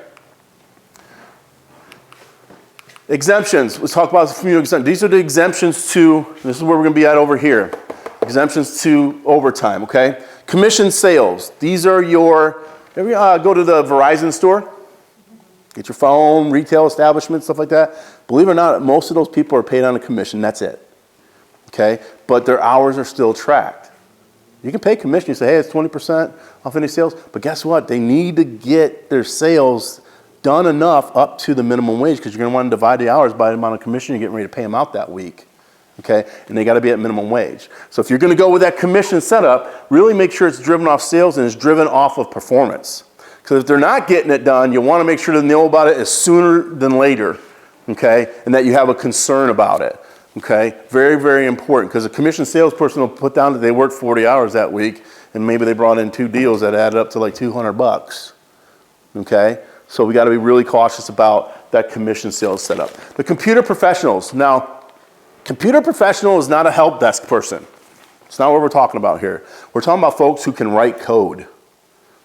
Exemptions, let's talk about a few exemptions. These are the exemptions to, this is where we're gonna be at over here. Exemptions to overtime, okay? Commission sales, these are your, go to the Verizon store, get your phone, retail establishment, stuff like that. Believe it or not, most of those people are paid on a commission, that's it. Okay, but their hours are still tracked. You can pay commission, you say, hey, it's 20% off any sales, but guess what? They need to get their sales done enough up to the minimum wage because you're going to want to divide the hours by the amount of commission you're getting ready to pay them out that week. Okay, and they got to be at minimum wage. So if you're going to go with that commission setup, really make sure it's driven off sales and it's driven off of performance. Because if they're not getting it done, you want to make sure to know about it as sooner than later, okay, and that you have a concern about it. Okay, very, very important because a commission salesperson will put down that they worked 40 hours that week and maybe they brought in 2 deals that added up to like $200. Okay, so we got to be really cautious about that commission sales setup. The computer professionals. Now, computer professional is not a help desk person. It's not what we're talking about here. We're talking about folks who can write code.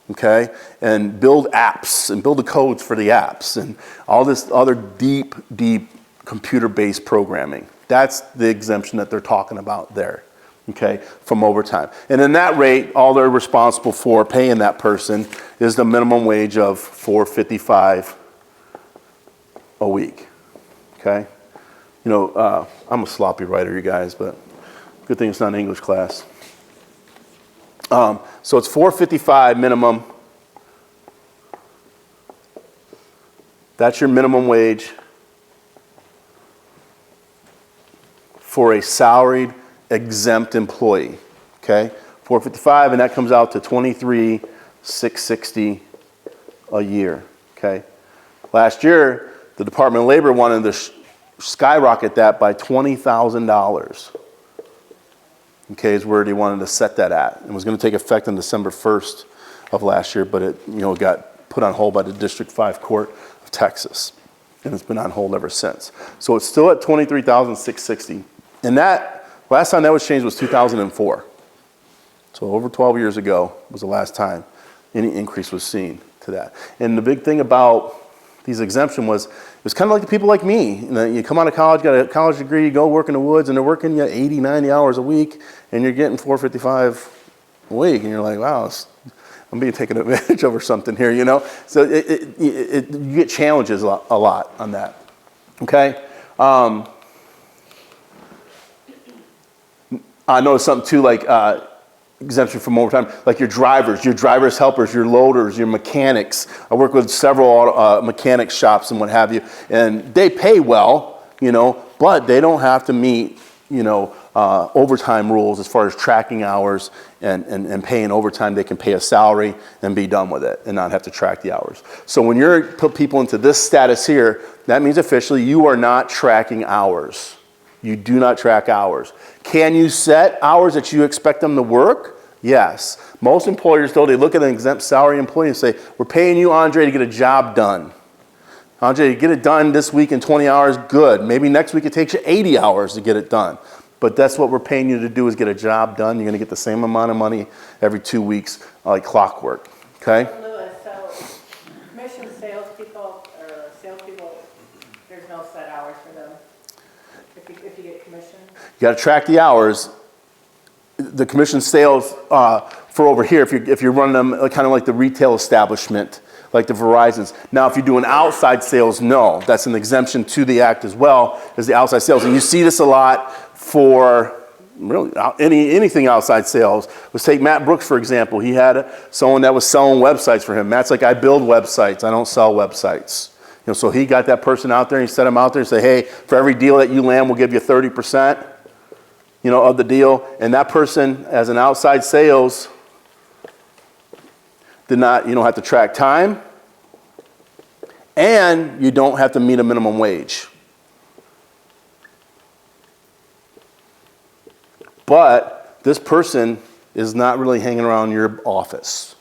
Okay, and build apps and build the codes for the apps and all this other deep, deep computer-based programming. That's the exemption that they're talking about there, okay, from overtime. And in that rate, all they're responsible for paying that person is the minimum wage of $4.55 a week, okay? You know, I'm a sloppy writer, you guys, but good thing it's not an English class. So it's $4.55 minimum. That's your minimum wage for a salaried exempt employee, okay? $4.55, and that comes out to $23,660 a year, okay? Last year, the Department of Labor wanted to skyrocket that by $20,000. Okay, is where they wanted to set that at. It was going to take effect on December 1st of last year, but it, got put on hold by the District 5 Court of Texas, and it's been on hold ever since. So it's still at $23,660, and that last time that was changed was 2004. So over 12 years ago was the last time any increase was seen to that. And the big thing about these exemptions was, it was kind of like the people like me. You come out of college, got a college degree, you go work in the woods, and they're working 80, 90 hours a week, and you're getting $4.55 a week, and you're like, wow, I'm being taken advantage of or something here, So you get challenges a lot on that, okay? I noticed something too, like exemption from overtime, like your driver's helpers, your loaders, your mechanics. I work with several mechanic shops and what have you, and they pay well, but they don't have to meet, overtime rules as far as tracking hours and paying overtime. They can pay a salary and be done with it and not have to track the hours. So when you're put people into this status here, that means officially you are not tracking hours. You do not track hours. Can you set hours that you expect them to work? Yes. Most employers, though, they look at an exempt salary employee and say, we're paying you, Andre, to get a job done. Andre, get it done this week in 20 hours, good. Maybe next week it takes you 80 hours to get it done. But that's what we're paying you to do, is get a job done. You're going to get the same amount of money every 2 weeks, like clockwork, okay? Lewis, so commission salespeople or salespeople, there's no set hours for them if you get commission? You got to track the hours. The commission sales for over here, if you're running them kind of like the retail establishment, like the Verizons. Now, if you're doing outside sales, no, that's an exemption to the act as well as the outside sales. And you see this a lot for really anything outside sales. Let's take Matt Brooks, for example. He had someone that was selling websites for him. Matt's like, I build websites, I don't sell websites. So he got that person out there and he set him out there and say, hey, for every deal that you land, we'll give you 30%, of the deal. And that person, as an outside sales, did not, you don't have to track time, and you don't have to meet a minimum wage. But this person is not really hanging around your office,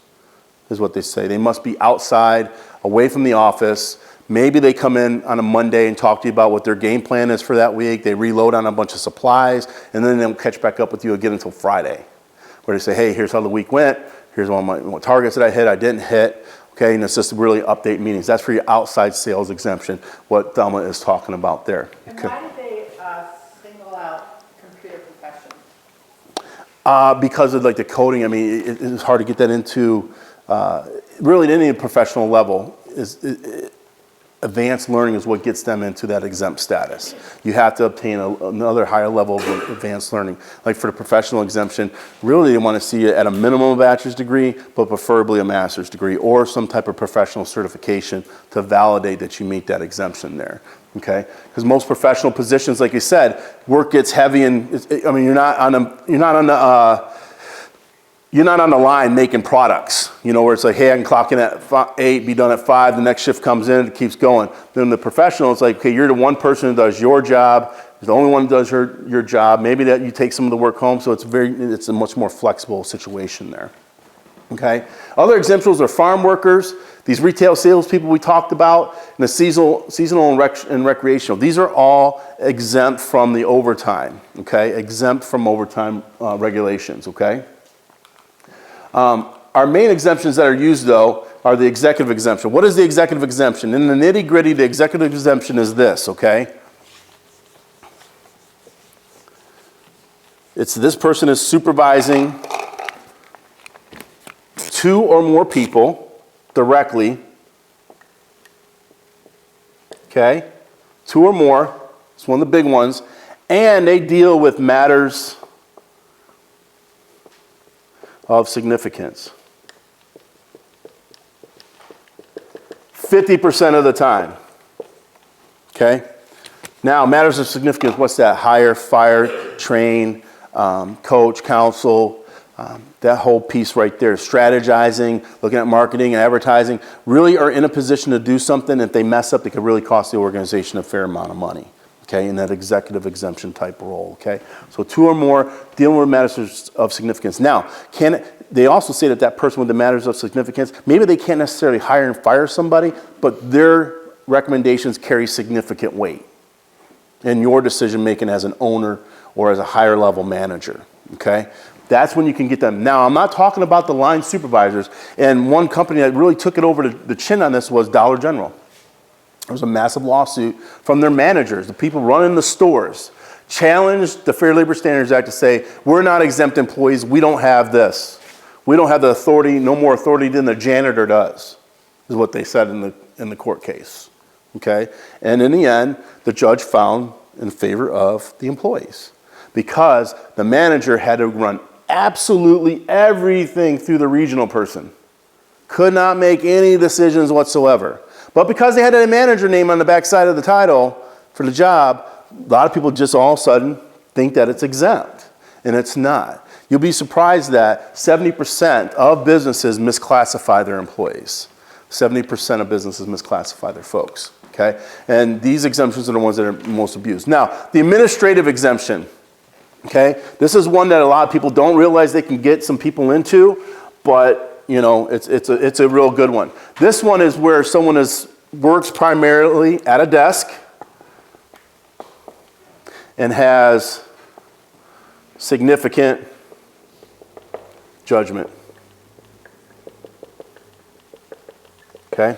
is what they say. They must be outside, away from the office. Maybe they come in on a Monday and talk to you about what their game plan is for that week. They reload on a bunch of supplies, and then they'll catch back up with you again until Friday, where they say, hey, here's how the week went. Here's all my targets that I hit, I didn't hit. Okay, and it's just really update meetings. That's for your outside sales exemption, what Thelma is talking about there. And Okay. why did they single out computer professionals? Because of like the coding, I mean, it's hard to get that into, really at any professional level. Advanced learning is what gets them into that exempt status. You have to obtain another higher level of advanced learning. Like for the professional exemption, really they want to see you at a minimum of a bachelor's degree, but preferably a master's degree or some type of professional certification to validate that you meet that exemption there. Okay? Because most professional positions, like you said, work gets heavy, and I mean, you're not on the line making products, you know, where it's like, hey, I can clock in at 8, be done at 5, the next shift comes in, it keeps going. Then the professional, it's like, okay, you're the one person who does your job, you're the only one who does your job, maybe that you take some of the work home, so it's a much more flexible situation there. Okay? Other exemptions are farm workers, these retail salespeople we talked about, and the seasonal and recreational. These are all exempt from the overtime, okay? Exempt from overtime regulations, okay? Our main exemptions that are used, though, are the executive exemption. What is the executive exemption? In the nitty-gritty, the executive exemption is this, okay? It's this person is supervising 2 or more people directly, okay? 2 or more, it's one of the big ones, and they deal with matters of significance. 50% of the time. Okay? Now, matters of significance, what's that? Hire, fire, train, coach, counsel, that whole piece right there. Strategizing, looking at marketing and advertising, really are in a position to do something. If they mess up, it could really cost the organization a fair amount of money. Okay, in that executive exemption type role, okay? So 2 or more dealing with matters of significance. Now, they also say that person with the matters of significance, maybe they can't necessarily hire and fire somebody, but their recommendations carry significant weight in your decision making as an owner or as a higher level manager, okay? That's when you can get them. Now, I'm not talking about the line supervisors, and one company that really took it over the chin on this was Dollar General. There was a massive lawsuit from their managers, the people running the stores, challenged the Fair Labor Standards Act to say, we're not exempt employees, we don't have this. We don't have the authority, no more authority than the janitor does, is what they said in the court case, okay? And in the end, the judge found in favor of the employees because the manager had to run absolutely everything through the regional person. Could not make any decisions whatsoever. But because they had a manager name on the back side of the title for the job, a lot of people just all of a sudden think that it's exempt, and it's not. You'll be surprised that 70% of businesses misclassify their employees. 70% of businesses misclassify their folks, okay? And these exemptions are the ones that are most abused. Now, the administrative exemption, okay? This is one that a lot of people don't realize they can get some people into, but you know, it's a real good one. This one is where someone works primarily at a desk and has significant judgment. Okay?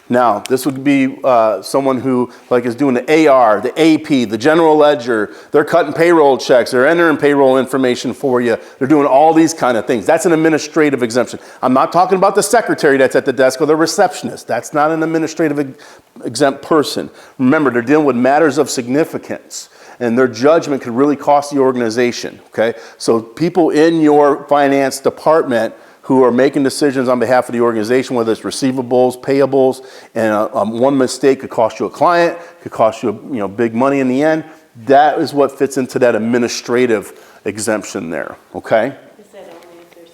Now, this would be someone who is doing the AR, the AP, the general ledger. They're cutting payroll checks. They're entering payroll information for you. They're doing all these kind of things. That's an administrative exemption. I'm not talking about the secretary that's at the desk or the receptionist. That's not an administrative exempt person. Remember, they're dealing with matters of significance, and their judgment could really cost the organization. Okay? So people in your finance department who are making decisions on behalf of the organization, whether it's receivables, payables, and one mistake could cost you a client, could cost you big money in the end. That is what fits into that administrative exemption there, okay? Is that only if they're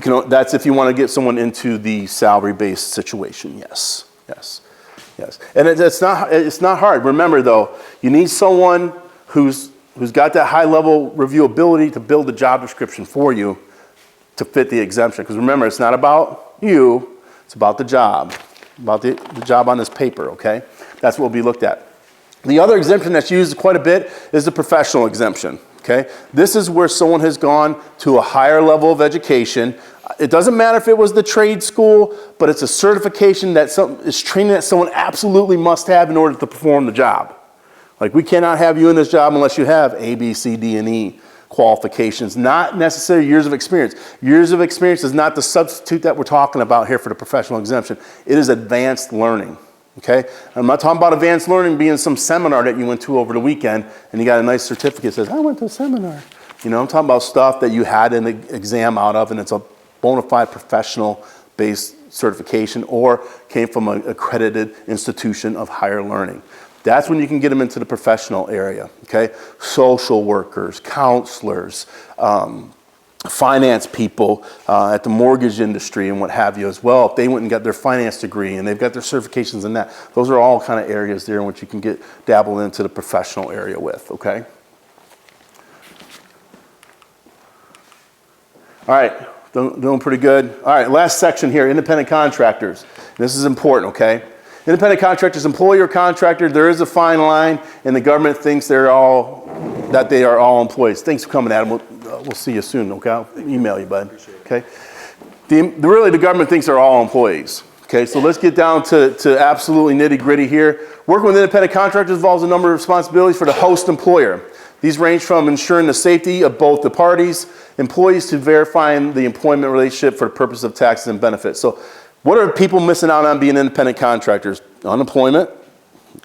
salary? That's if you want to get someone into the salary-based situation, yes, yes, yes. And it's not hard. Remember, though, you need someone who's who's got that high level reviewability to build the job description for you to fit the exemption. Because remember, it's not about you, it's about the job on this paper, okay? That's what will be looked at. The other exemption that's used quite a bit is the professional exemption, okay? This is where someone has gone to a higher level of education. It doesn't matter if it was the trade school, but it's a certification that is training that someone absolutely must have in order to perform the job. Like, we cannot have you in this job unless you have A, B, C, D, and E qualifications, not necessarily years of experience. Years of experience is not the substitute that we're talking about here for the professional exemption. It is advanced learning, okay? I'm not talking about advanced learning being some seminar that you went to over the weekend and you got a nice certificate that says, I went to a seminar. You know, I'm talking about stuff that you had an exam out of and it's a bona fide professional-based certification or came from an accredited institution of higher learning. That's when you can get them into the professional area, okay? Social workers, counselors, finance people at the mortgage industry and what have you as well. If they went and got their finance degree and they've got their certifications in that, those are all kind of areas there in which you can get dabbled into the professional area with, okay? All right, doing pretty good. All right, last section here, independent contractors. This is important, okay? Independent contractors, employer contractor, there is a fine line, and the government thinks they are all employees. Thanks for coming, Adam. We'll see you soon, okay? I'll email you, bud. Okay? Really, the government thinks they're all employees. Okay, so let's get down to absolutely nitty-gritty here. Working with independent contractors involves a number of responsibilities for the host employer. These range from ensuring the safety of both the parties, employees, to verifying the employment relationship for the purpose of taxes and benefits. So, what are people missing out on being independent contractors? Unemployment,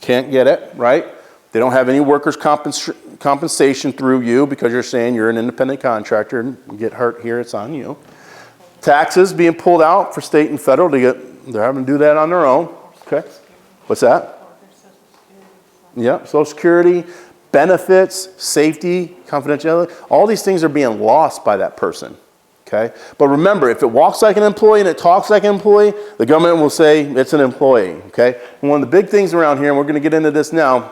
can't get it, right? They don't have any workers' compensation through you because you're saying you're an independent contractor and you get hurt here, it's on you. Taxes being pulled out for state and federal, they're having to do that on their own, okay? What's that? Yeah, Social Security, benefits, safety, confidentiality, all these things are being lost by that person. Okay? But remember, if it walks like an employee and it talks like an employee, the government will say it's an employee. Okay? And one of the big things around here, and we're going to get into this now,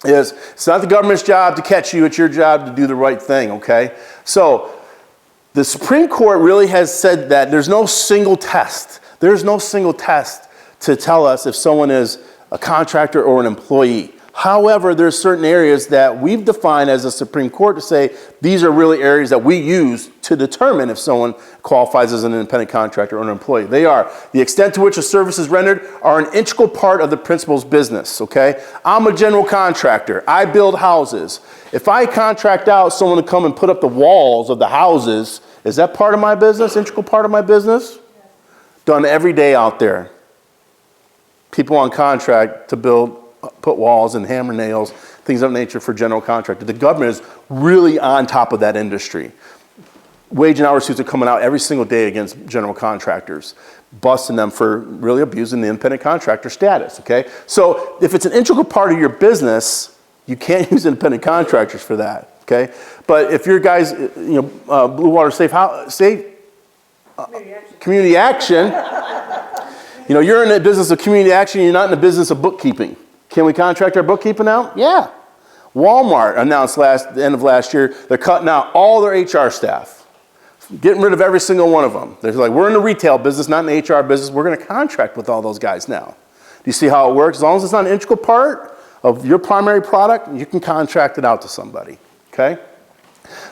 is it's not the government's job to catch you, it's your job to do the right thing. Okay? So the Supreme Court really has said that there's no single test. There's no single test to tell us if someone is a contractor or an employee. However, there's certain areas that we've defined as a Supreme Court to say these are really areas that we use to determine if someone qualifies as an independent contractor or an employee. They are the extent to which a service is rendered are an integral part of the principal's business, okay? I'm a general contractor. I build houses. If I contract out someone to come and put up the walls of the houses, is that part of my business, integral part of my business? Done every day out there. People on contract to put walls and hammer nails, things of that nature for general contractor. The government is really on top of that industry. Wage and hour suits are coming out every single day against general contractors, busting them for really abusing the independent contractor status, okay? So if it's an integral part of your business, you can't use independent contractors for that, okay? But if your guys, Blue Water Community Action, you're in the business of community action, you're not in the business of bookkeeping. Can we contract our bookkeeping out? Yeah. Walmart announced the end of last year, they're cutting out all their HR staff, getting rid of every single one of them. They're like, we're in the retail business, not in the HR business. We're going to contract with all those guys now. Do you see how it works? As long as it's not an integral part of your primary product, you can contract it out to somebody, okay?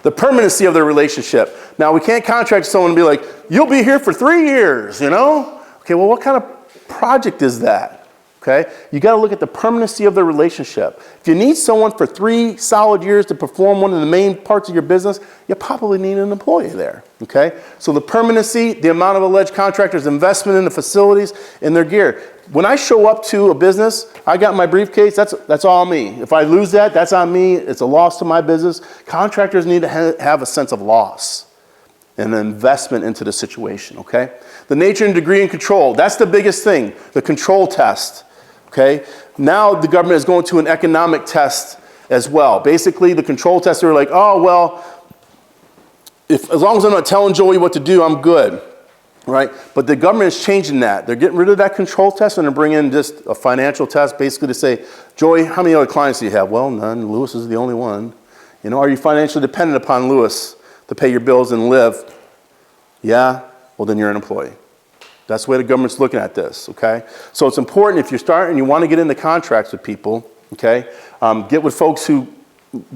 The permanency of their relationship. Now, we can't contract someone and be like, you'll be here for 3 years, Okay, well, what kind of project is that? Okay? You got to look at the permanency of the relationship. If you need someone for 3 solid years to perform one of the main parts of your business, you probably need an employee there. Okay? So the permanency, the amount of alleged contractors' investment in the facilities, and their gear. When I show up to a business, I got my briefcase, that's all me. If I lose that, that's on me. It's a loss to my business. Contractors need to have a sense of loss and an investment into the situation. Okay? The nature and degree and control, that's the biggest thing, the control test. Okay? Now the government is going to an economic test as well. Basically, the control tests are like, oh, well, as long as I'm not telling Joey what to do, I'm good. Right? But the government is changing that. They're getting rid of that control test and they're bringing in just a financial test basically to say, Joey, how many other clients do you have? Well, none. Lewis is the only one. You know, are you financially dependent upon Lewis to pay your bills and live? Yeah? Well, then you're an employee. That's the way the government's looking at this, okay? So it's important if you're starting and you want to get into contracts with people, okay, get with folks who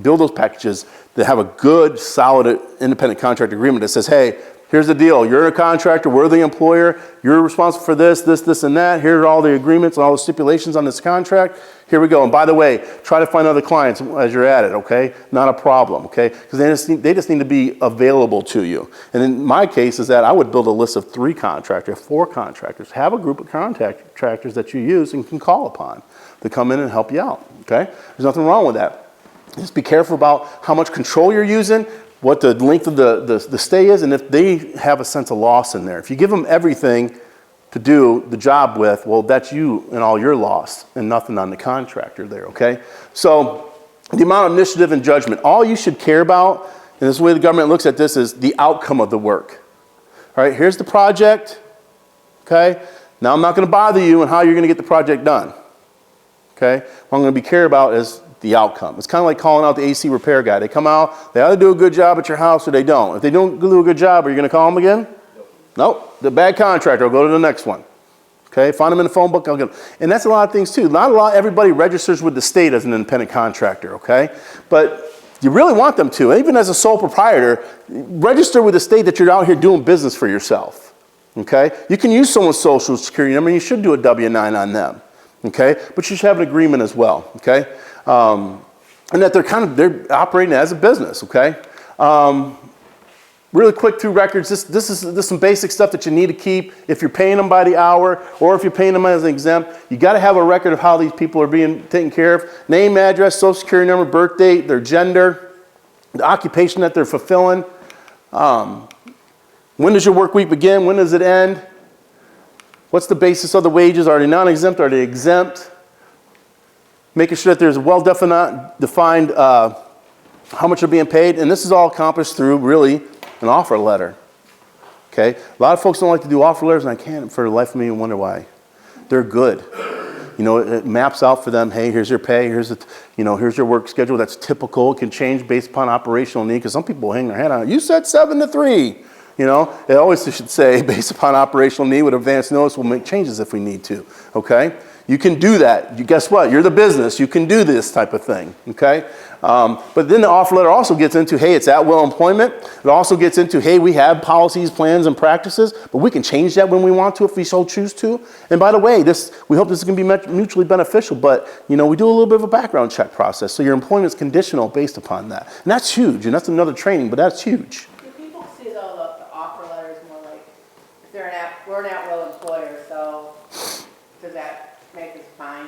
build those packages that have a good, solid, independent contract agreement that says, hey, here's the deal. You're a contractor. We're the employer. You're responsible for this, this, this, and that. Here are all the agreements and all the stipulations on this contract. Here we go. And by the way, try to find other clients as you're at it, okay? Not a problem, okay? Because they just need to be available to you. And in my case is that I would build a list of 3 contractors, 4 contractors. Have a group of contractors that you use and can call upon to come in and help you out, okay? There's nothing wrong with that. Just be careful about how much control you're using, what the length of the stay is, and if they have a sense of loss in there. If you give them everything to do the job with, well, that's you and all your loss and nothing on the contractor there, okay? So the amount of initiative and judgment, all you should care about, and this is the way the government looks at this, is the outcome of the work. All right, here's the project, okay? Now I'm not going to bother you on how you're going to get the project done, okay? What I'm going to be care about is the outcome. It's kind of like calling out the AC repair guy. They come out, they either do a good job at your house or they don't. If they don't do a good job, are you going to call them again? Nope. The bad contractor will go to the next one. Okay, find them in the phone book, I'll get them. And that's a lot of things too. Not everybody registers with the state as an independent contractor, okay? But you really want them to. Even as a sole proprietor, register with the state that you're out here doing business for yourself, okay? You can use someone's social security number and you should do a W-9 on them, okay? But you should have an agreement as well, okay? And that they're operating as a business, okay? Really quick through records, this is some basic stuff that you need to keep if you're paying them by the hour or if you're paying them as an exempt. You got to have a record of how these people are being taken care of. Name, address, social security number, birth date, their gender, the occupation that they're fulfilling. When does your work week begin? When does it end? What's the basis of the wages? Are they non-exempt? Are they exempt? Making sure that there's a well-defined how much are being paid. And this is all accomplished through really an offer letter. Okay? A lot of folks don't like to do offer letters, and I can't for the life of me wonder why. They're good. You know, it maps out for them, hey, here's your pay, here's your work schedule. That's typical. It can change based upon operational need, because some people hang their head on it. You said 7 to 3. You know, it always should say, based upon operational need with advance notice, we'll make changes if we need to. Okay? You can do that. Guess what? You're the business. You can do this type of thing, okay? But then the offer letter also gets into, hey, it's at-will employment. It also gets into, hey, we have policies, plans, and practices, but we can change that when we want to if we so choose to. And by the way, we hope this is going to be mutually beneficial, but, you know, we do a little bit of a background check process, so your employment's conditional based upon that. And that's huge, and that's another training, but that's huge. Do people see, though, the offer letters more like, if we're an at-will employer, so does that make us fine?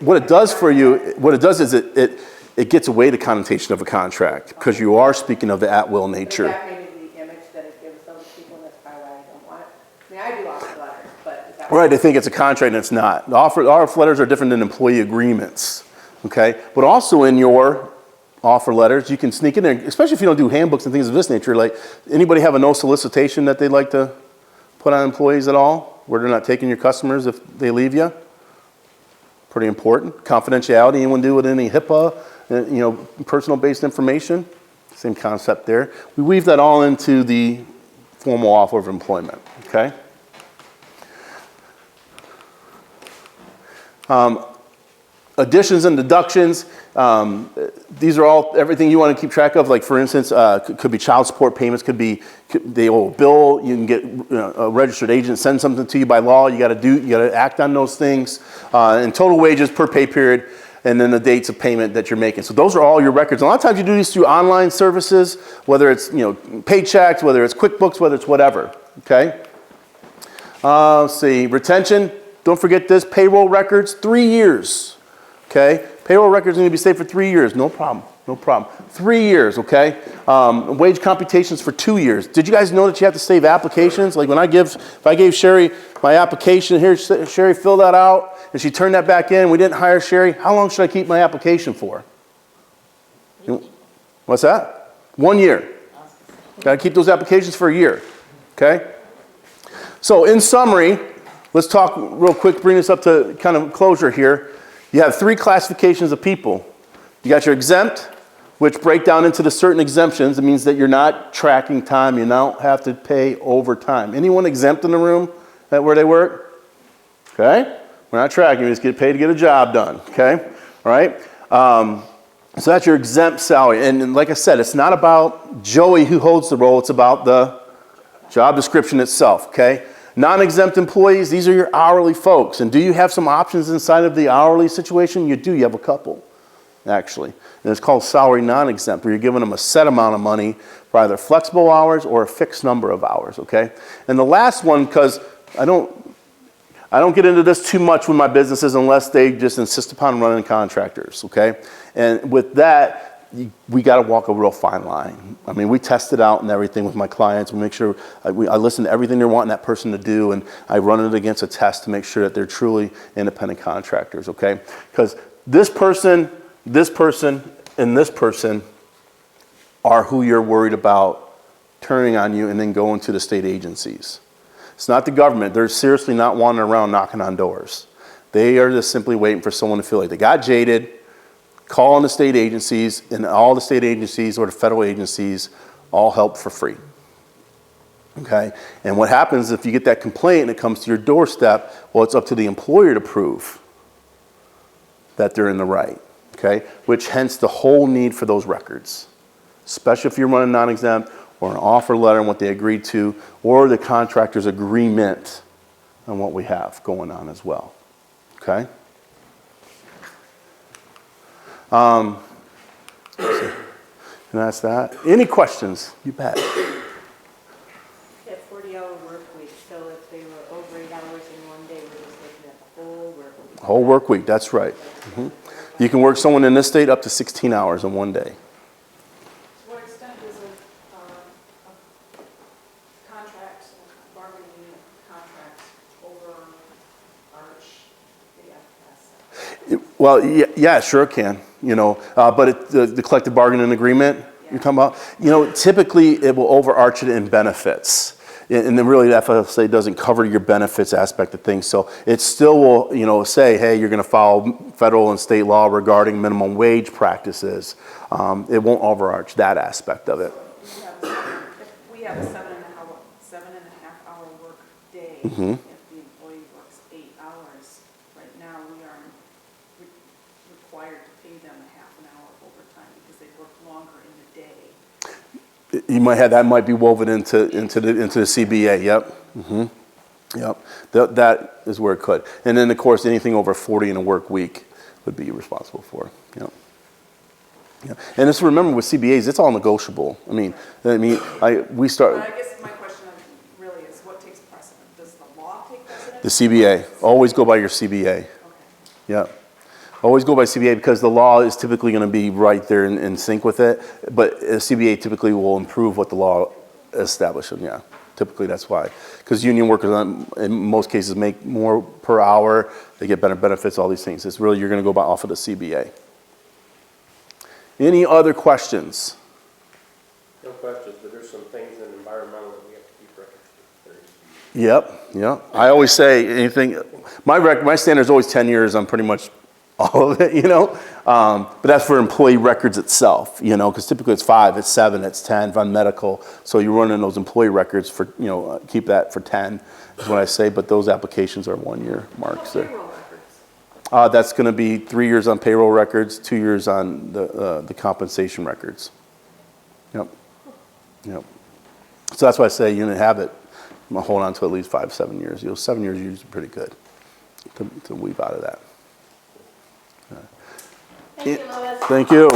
What it does for you, what it does is it gets away the connotation of a contract, because you are speaking of the at-will nature. Is that maybe the image that it gives those people, and that's probably why I don't want it? I mean, I do offer letters, but is that right? They think it's a contract, and it's not. The offer letters are different than employee agreements, okay? But also in your offer letters, you can sneak in there, especially if you don't do handbooks and things of this nature. Like, anybody have a no solicitation that they'd like to put on employees at all, where they're not taking your customers if they leave you? Pretty important. Confidentiality, anyone do with any HIPAA, personal-based information? Same concept there. We weave that all into the formal offer of employment, okay? Additions and deductions, these are all everything you want to keep track of. Like, for instance, could be child support payments, they owe a bill. You can get a registered agent send something to you by law. You got to act on those things. And total wages per pay period, and then the dates of payment that you're making. So those are all your records. A lot of times you do these through online services, whether it's paychecks, whether it's QuickBooks, whether it's whatever. Okay. Let's see, retention. Don't forget this. Payroll records, 3 years. Okay, payroll records need to be saved for 3 years. No problem. 3 years, okay? Wage computations for 2 years. Did you guys know that you have to save applications? Like, if I gave Sherry my application, here, Sherry, fill that out, and she turned that back in, we didn't hire Sherry, how long should I keep my application for? What's that? 1 year. Got to keep those applications for a year, okay? So in summary, let's talk real quick, bring this up to kind of closure here. You have 3 classifications of people. You got your exempt, which break down into the certain exemptions. It means that you're not tracking time. You don't have to pay overtime. Anyone exempt in the room at where they work? Okay? We're not tracking. We just get paid to get a job done. Okay? All right? So that's your exempt salary. And like I said, it's not about Joey who holds the role. It's about the job description itself. Okay? Non-exempt employees, these are your hourly folks. And do you have some options inside of the hourly situation? You do. You have a couple, actually. And it's called salary non-exempt, where you're giving them a set amount of money for either flexible hours or a fixed number of hours, okay? And the last one, because I don't get into this too much with my businesses unless they just insist upon running contractors, okay? And with that, we got to walk a real fine line. I mean, we test it out and everything with my clients. We make sure I listen to everything they're wanting that person to do, and I run it against a test to make sure that they're truly independent contractors, okay? Because this person, and this person are who you're worried about turning on you and then going to the state agencies. It's not the government. They're seriously not wandering around knocking on doors. They are just simply waiting for someone to feel like they got jaded, call on the state agencies, and all the state agencies or the federal agencies all help for free. Okay? And what happens if you get that complaint and it comes to your doorstep, well, it's up to the employer to prove that they're in the right. Okay? Which hence the whole need for those records, especially if you're running non-exempt or an offer letter and what they agreed to, or the contractor's agreement on what we have going on as well. Okay? Can I ask that? Any questions? You bet. That 40-hour work week, so if they were over 8 hours in one day, we're just looking at the whole work week. Whole work week, that's right. You can work someone in this state up to 16 hours in one day. To what extent is a contract, bargaining unit contract overarch the FLSA? Well, yeah, sure it can. You know, but the collective bargaining agreement you're talking about, you know, typically it will overarch it in benefits. And then really the FLSA doesn't cover your benefits aspect of things. So it still will, you know, say, hey, you're going to follow federal and state law regarding minimum wage practices. It won't overarch that aspect of it. If we have a 7.5 hour work day, if the employee works 8 hours, right now we are required to pay them a half an hour overtime because they work longer in the day. You might have that might be woven into the CBA. Yep. Yep. That is where it could. And then of course anything over 40 in a work week would be responsible for. Yep. Yeah. And just remember with CBAs, it's all negotiable. I guess My question really is, what takes precedent? Does the law take precedent? the CBA. Always go by your CBA. Okay. Yeah. Always go by CBA because the law is typically going to be right there in sync with it. But a CBA typically will improve what the law establishes. Yeah. Typically that's why. Because union workers in most cases make more per hour. They get better benefits, all these things. It's really, you're going to go off of the CBA. Any other questions? No questions, but there's some things in environmental that we have to keep records of. Yep. I always say anything, my standard is always 10 years. I'm pretty much all of it, you know. But that's for employee records itself, you know, because typically it's 5, it's 7, it's 10 on medical. So you're running those employee records for, you know, keep that for 10 is what I say. But those applications are 1 year marks there. Payroll records. That's going to be 3 years on payroll records, 2 years on the compensation records. Yep. So that's why I say you didn't have it. I'm going to hold on to at least 5, 7 years. 7 years is usually pretty good to weave out of that. Thank you, Louis. Thank you.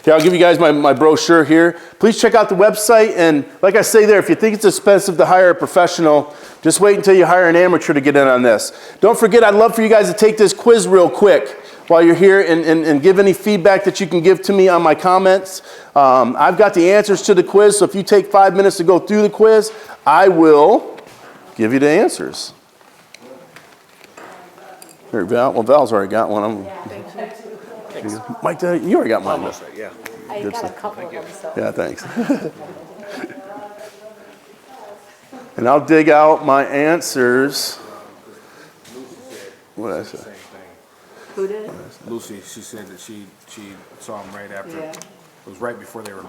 Here, I'll give you guys my brochure here. Please check out the website. And like I say there, if you think it's expensive to hire a professional, just wait until you hire an amateur to get in on this. Don't forget, I'd love for you guys to take this quiz real quick while you're here and give any feedback that you can give to me on my comments. I've got the answers to the quiz, so if you take 5 minutes to go through the quiz, I will give you the answers. Here, Val. Well, Val's already got one. Mike, you already got mine. Yeah. I got a couple of them, so. Yeah, thanks. And I'll dig out my answers. What did I say? Same thing. Who did? Lucy, she said that she saw them right after, Yeah. it was right before they were